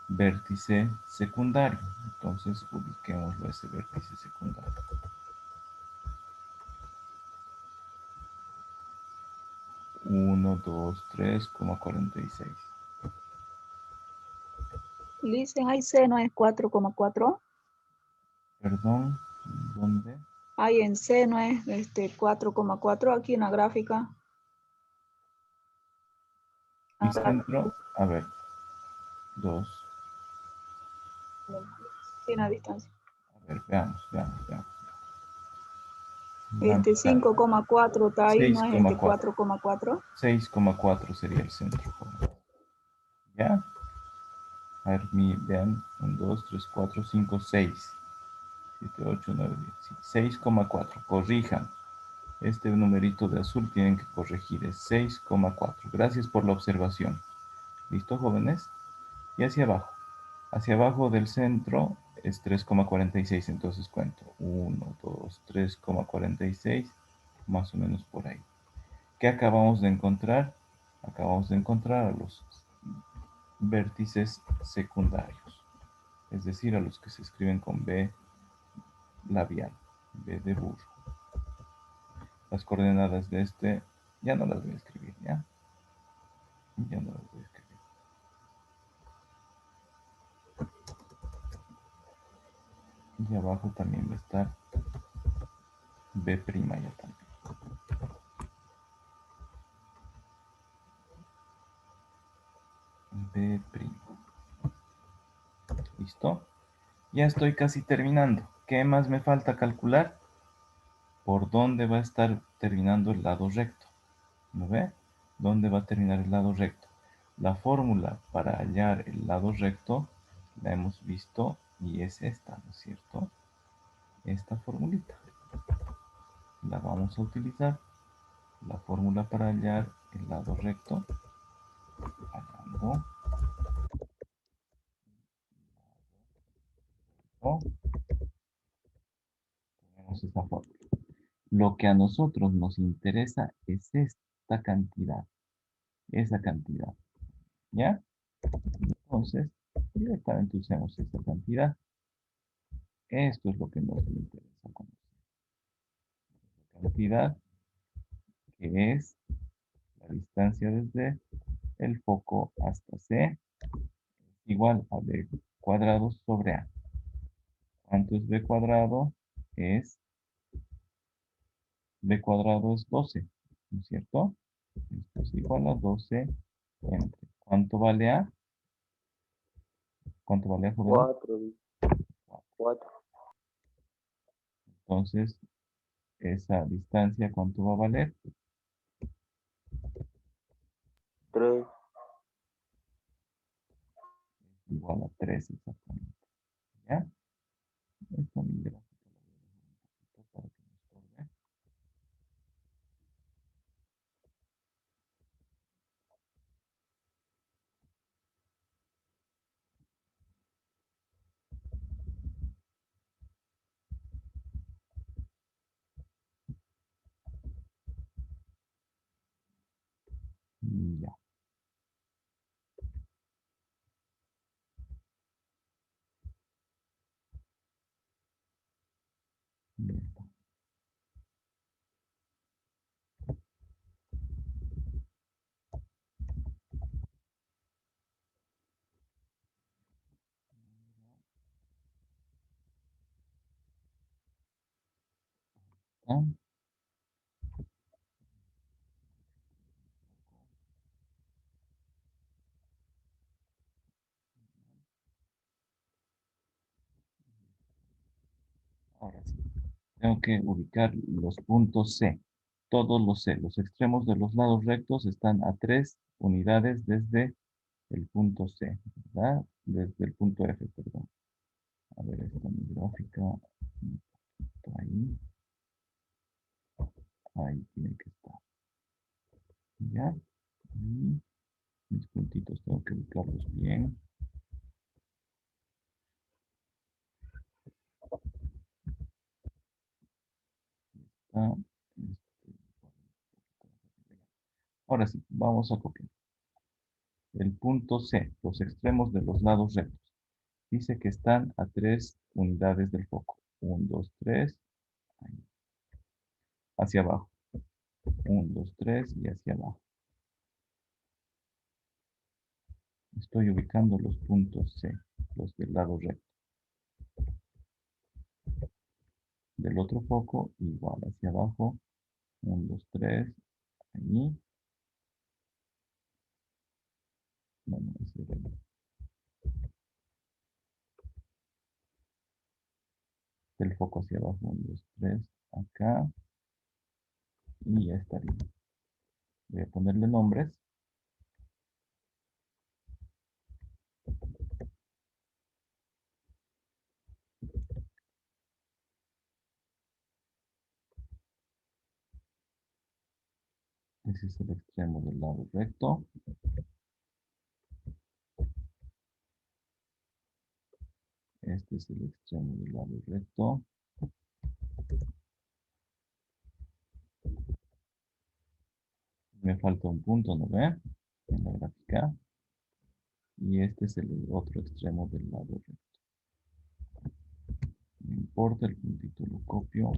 vértice secundario. Entonces ubiquémoslo ese vértice secundario. 1, 2, 3,46. Dicen ahí C no es 4,4. Perdón, ¿dónde? Ahí en C no es 4,4 aquí en la gráfica. El Ah, centro, a ver, 2. sí, la distancia. A ver, veamos. Vamos a ver. 5,4 está ahí, no es 6,4. 4,4. 6,4 sería el centro. ¿Ya? A ver, vean, 1, 2, 3, 4, 5, 6. 7, 8, 9, 10. 6,4. Corrijan. Este numerito de azul tienen que corregir. Es 6,4. Gracias por la observación. ¿Listo, jóvenes? Y hacia abajo. Hacia abajo del centro es 3,46. Entonces cuento. 1, 2, 3,46. Más o menos por ahí. ¿Qué acabamos de encontrar? Acabamos de encontrar a los vértices secundarios. Es decir, a los que se escriben con B labial. B de burro. Las coordenadas de este ya no las voy a escribir, ¿ya? Ya no las voy a escribir. Y abajo también va a estar B' ya también. B'. ¿Listo? Ya estoy casi terminando. ¿Qué más me falta calcular? ¿Por dónde va a estar terminando el lado recto? ¿No ve? ¿Dónde va a terminar el lado recto? La fórmula para hallar el lado recto la hemos visto y es esta, ¿no es cierto? Esta formulita. La vamos a utilizar. La fórmula para hallar el lado recto. Hallando. ¿No? Tenemos esta fórmula. Lo que a nosotros nos interesa es esta cantidad. Esa cantidad. ¿Ya? Entonces, directamente usemos esta cantidad. Esto es lo que nos interesa conocer. La cantidad que es la distancia desde el foco hasta C igual a B cuadrado sobre A. ¿Cuánto es B cuadrado? B cuadrado es 12, ¿no es cierto? Esto es igual a 12 entre. ¿Cuánto vale A? ¿Cuánto vale A, jóvenes? 4. Entonces, esa distancia, ¿cuánto va a valer? 3. Igual a 3 exactamente. ¿Ya? Esta mi gráfica la voy a dejar un poquito para que no estorbe. Ya. Ya está. ¿Ah? Ahora sí. Tengo que ubicar los puntos C. Todos los C. Los extremos de los lados rectos están a 3 unidades desde el punto C, ¿verdad? Desde el punto F, perdón. A ver, esta mi gráfica. Un poquito ahí. Ahí tiene que estar. ¿Ya? Y mis puntitos tengo que ubicarlos bien. Está, ahora sí, vamos a copiar. El punto C, los extremos de los lados rectos. Dice que están a 3 unidades del foco. 1, 2, 3. Ahí. Hacia abajo. 1, 2, 3 y hacia abajo. Estoy ubicando los puntos C, los del lado recto. Del otro foco, igual hacia abajo. 1, 2, 3. Ahí. No, no, ese era el del foco hacia abajo. 1, 2, 3. Acá. Y ya estaría. Voy a ponerle nombres. Ese es el extremo del lado recto. Este es el extremo del lado recto. Me falta un punto, ¿no ve? En la gráfica. Y este es el otro extremo del lado recto. No importa, el puntito lo copio,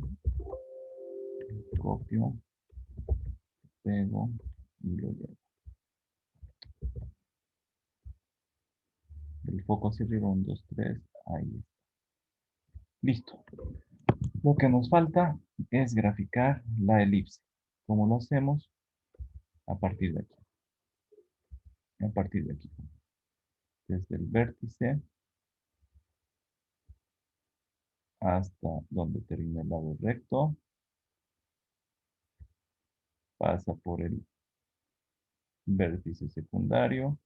pego y lo llevo. Del foco hacia arriba, 1, 2, 3, ahí está. Listo. Lo que nos falta es graficar la elipse. ¿Cómo lo hacemos? A partir de aquí. A partir de aquí. Desde el vértice hasta donde termina el lado recto. Pasa por el vértice secundario,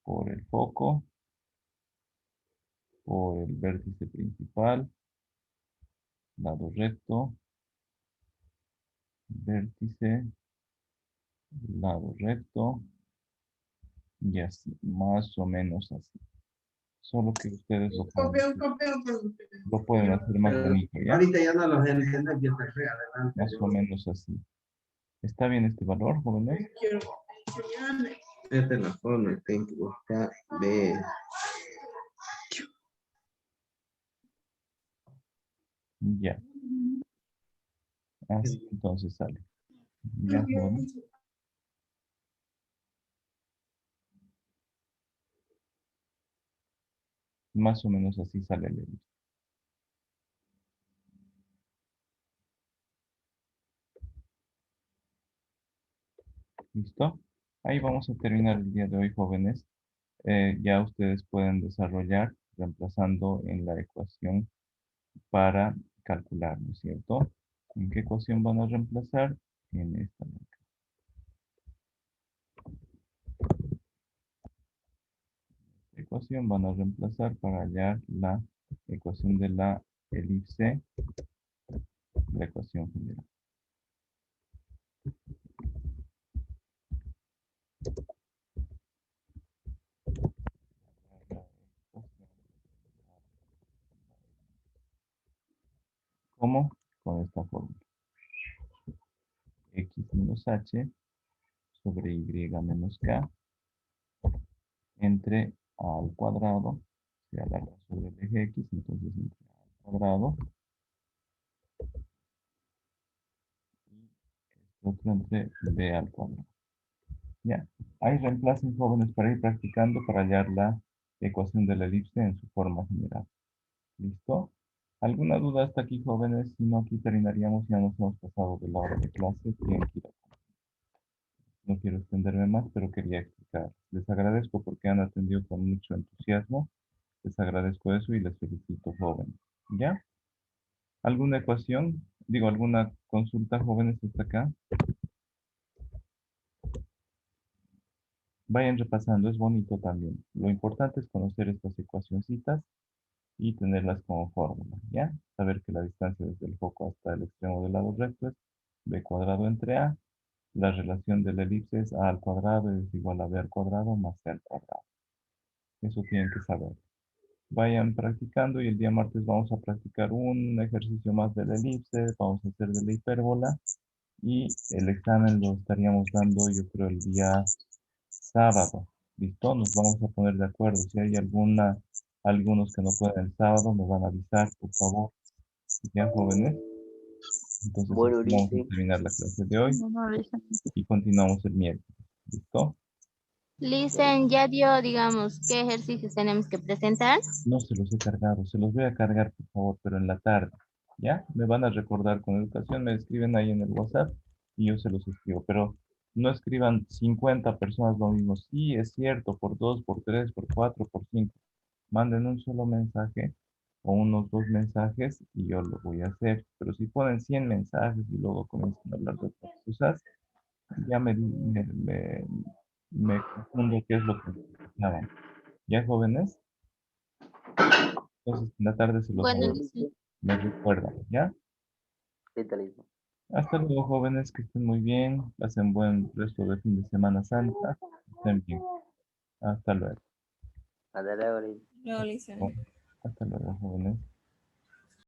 por el foco, por el vértice principal, lado recto, vértice, lado recto, y así, más o menos así. Solo que ustedes lo pueden hacer más bonito, ¿ya? Ahorita ya no los entiendo, yo estoy adelante. Más o menos así. ¿Está bien este valor, jóvenes? Esta es la forma que tengo que buscar de... Ya. Así entonces sale. Ya, jóvenes. Más o menos así sale el elipse. ¿Listo? Ahí vamos a terminar el día de hoy, jóvenes. Ya ustedes pueden desarrollar reemplazando en la ecuación para calcular, ¿no es cierto? ¿En qué ecuación van a reemplazar? En esta. Ecuación van a reemplazar para hallar la ecuación de la elipse, la ecuación general. ¿Cómo? Con esta fórmula. X menos h sobre y menos k entre a al cuadrado, se alarga sobre el eje x, entonces entre a al cuadrado y otro entre b al cuadrado. Ya, ahí reemplacen, jóvenes, para ir practicando para hallar la ecuación de la elipse en su forma general. ¿Listo? ¿Alguna duda hasta aquí, jóvenes? Si no, aquí terminaríamos, ya nos hemos pasado de la hora de clase. Tienen que ir a comer. No quiero extenderme más, pero quería explicar. Les agradezco porque han atendido con mucho entusiasmo. Les agradezco eso y les felicito, jóvenes. ¿Ya? ¿Alguna ecuación? Digo, ¿alguna consulta, jóvenes, hasta acá? Vayan repasando, es bonito también. Lo importante es conocer estas ecuacioncitas y tenerlas como fórmula, ¿ya? Saber que la distancia desde el foco hasta el extremo del lado recto es b cuadrado entre a. La relación de la elipse es a al cuadrado es igual a b al cuadrado más c al cuadrado. Eso tienen que saber. Vayan practicando y el día martes vamos a practicar un ejercicio más de la elipse, vamos a hacer de la hipérbola y el examen lo estaríamos dando yo creo el día sábado. ¿Listo? Nos vamos a poner de acuerdo. Si hay algunos que no pueden el sábado, me van a avisar, por favor. ¿Ya, jóvenes? Entonces Bueno, así vamos a Ulises. terminar la clase de hoy No, Luisa. y continuamos el miércoles. ¿Listo? Listen, ya dio, digamos, qué ejercicios tenemos que presentar. No se los he cargado, se los voy a cargar, por favor, pero en la tarde. ¿Ya? Me van a recordar con educación, me escriben ahí en el WhatsApp y yo se los escribo. Pero no escriban 50 personas lo mismo. Sí, es cierto, por 2, por 3, por 4, por 5. Manden un solo mensaje o unos 2 mensajes y yo lo voy a hacer. Pero si ponen 100 mensajes y luego comienzan a hablar de otras cosas, ya me confundo qué es lo que necesitaban. ¿Ya, jóvenes? Entonces, en la tarde se los Bueno, Bueno, mando. listen. Ulises. Me recuerdan, ¿ya? Sí, está listo. Hasta luego, jóvenes, que estén muy bien. Pasen buen resto de fin de Semana Santa. Estén bien. Hasta luego. Hasta luego, Ulises. No, Lisa. Hasta luego, jóvenes.